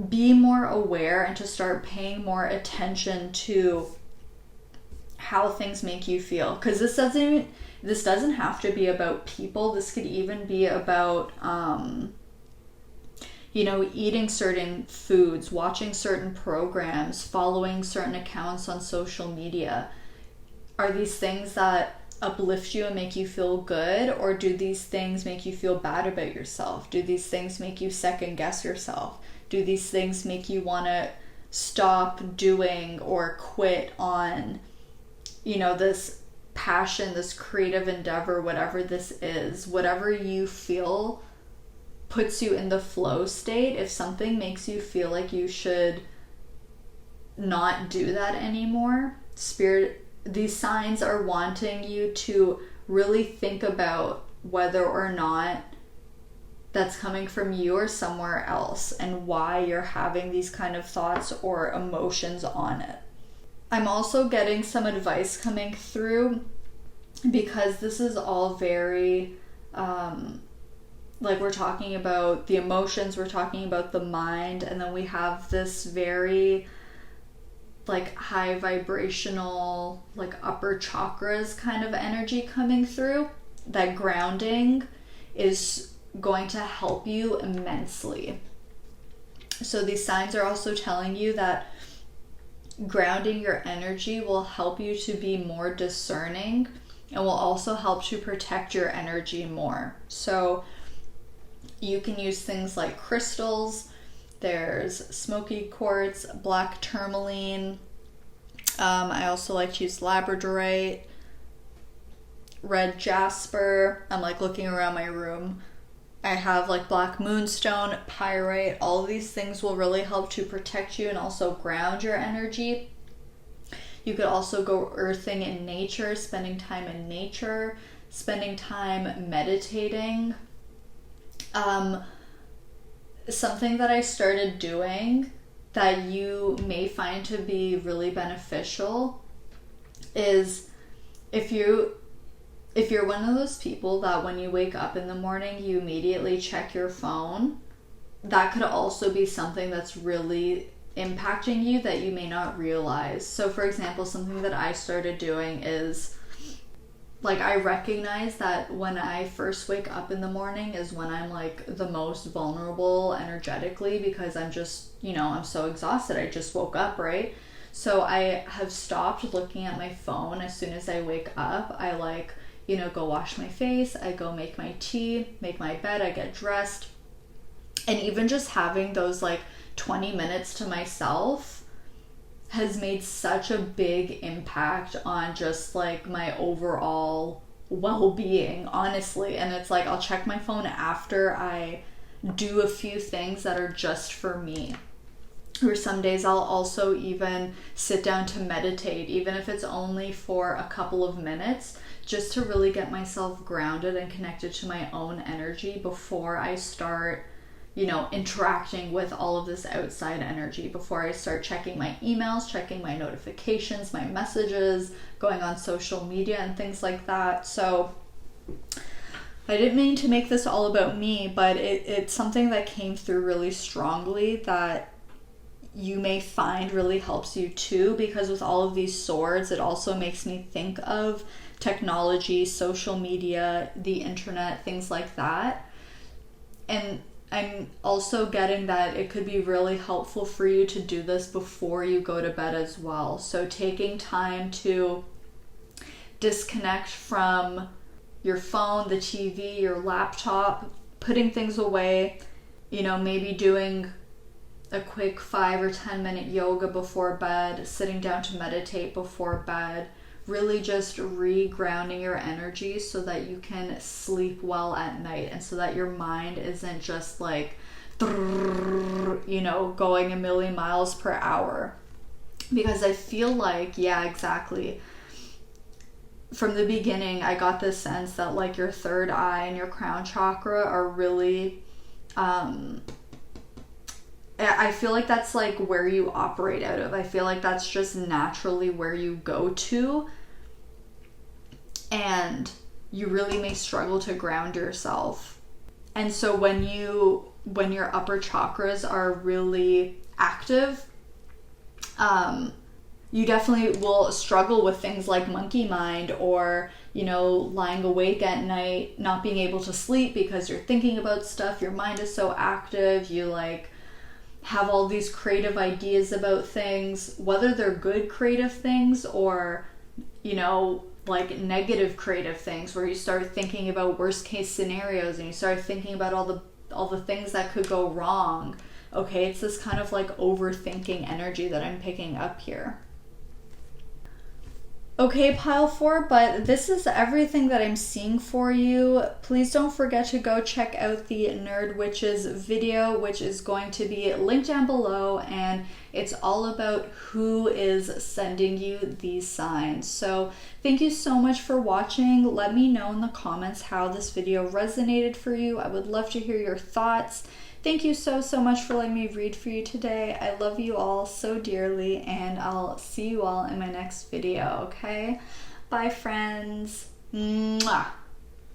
be more aware and to start paying more attention to how things make you feel. Because this doesn't have to be about people. This could even be about eating certain foods, watching certain programs, following certain accounts on social media. Are these things that uplift you and make you feel good, or do these things make you feel bad about yourself? Do these things make you second guess yourself? Do these things make you want to stop doing or quit on, this passion, this creative endeavor, whatever this is? Whatever you feel puts you in the flow state. If something makes you feel like you should not do that anymore, spirit, these signs are wanting you to really think about whether or not that's coming from you or somewhere else, and why you're having these kind of thoughts or emotions on it. I'm also getting some advice coming through, because this is all very like, we're talking about the emotions, we're talking about the mind, and then we have this very like high vibrational, like upper chakras kind of energy coming through. That grounding is going to help you immensely. So these signs are also telling you that grounding your energy will help you to be more discerning, and will also help to protect your energy more. So you can use things like crystals. There's smoky quartz, black tourmaline. I also like to use labradorite, red jasper. I'm like looking around my room. I have like black moonstone, pyrite. All of these things will really help to protect you and also ground your energy. You could also go earthing in nature, spending time in nature, spending time meditating. Something that I started doing that you may find to be really beneficial is if you're one of those people that when you wake up in the morning, you immediately check your phone, that could also be something that's really impacting you that you may not realize. So for example, something that I started doing is, like, I recognize that when I first wake up in the morning is when I'm like the most vulnerable energetically, because I'm just, I'm so exhausted. I just woke up, right? So I have stopped looking at my phone as soon as I wake up. I go wash my face, I go make my tea, make my bed, I get dressed. And even just having those like 20 minutes to myself has made such a big impact on just like my overall well-being, honestly. And it's like, I'll check my phone after I do a few things that are just for me. Or some days I'll also even sit down to meditate, even if it's only for a couple of minutes, just to really get myself grounded and connected to my own energy before I start, you know, interacting with all of this outside energy, before I start checking my emails, checking my notifications, my messages, going on social media and things like that. So I didn't mean to make this all about me, but it's something that came through really strongly that you may find really helps you too, because with all of these swords, it also makes me think of technology, social media, the internet, things like that. And I'm also getting that it could be really helpful for you to do this before you go to bed as well. So taking time to disconnect from your phone, the TV, your laptop, putting things away, you know, maybe doing a quick 5 or 10 minute yoga before bed, sitting down to meditate before bed, really just re-grounding your energy so that you can sleep well at night, and so that your mind isn't just like, you know, going a million miles per hour. Because I feel like, yeah, exactly. From the beginning, I got this sense that like your third eye and your crown chakra are really, I feel like that's like where you operate out of. I feel like that's just naturally where you go to. And you really may struggle to ground yourself. And so when your upper chakras are really active, you definitely will struggle with things like monkey mind, or, you know, lying awake at night, not being able to sleep because you're thinking about stuff. Your mind is so active. You like have all these creative ideas about things, whether they're good creative things or, you know, like negative creative things, where you start thinking about worst case scenarios and you start thinking about all the things that could go wrong. Okay, it's this kind of like overthinking energy that I'm picking up here. Okay, pile 4, but this is everything that I'm seeing for you. Please don't forget to go check out the Nerd Witches video, which is going to be linked down below, and it's all about who is sending you these signs. So thank you so much for watching. Let me know in the comments how this video resonated for you. I would love to hear your thoughts. Thank you so much for letting me read for you today. I love you all so dearly, and I'll see you all in my next video, okay? Bye, friends. Mwah.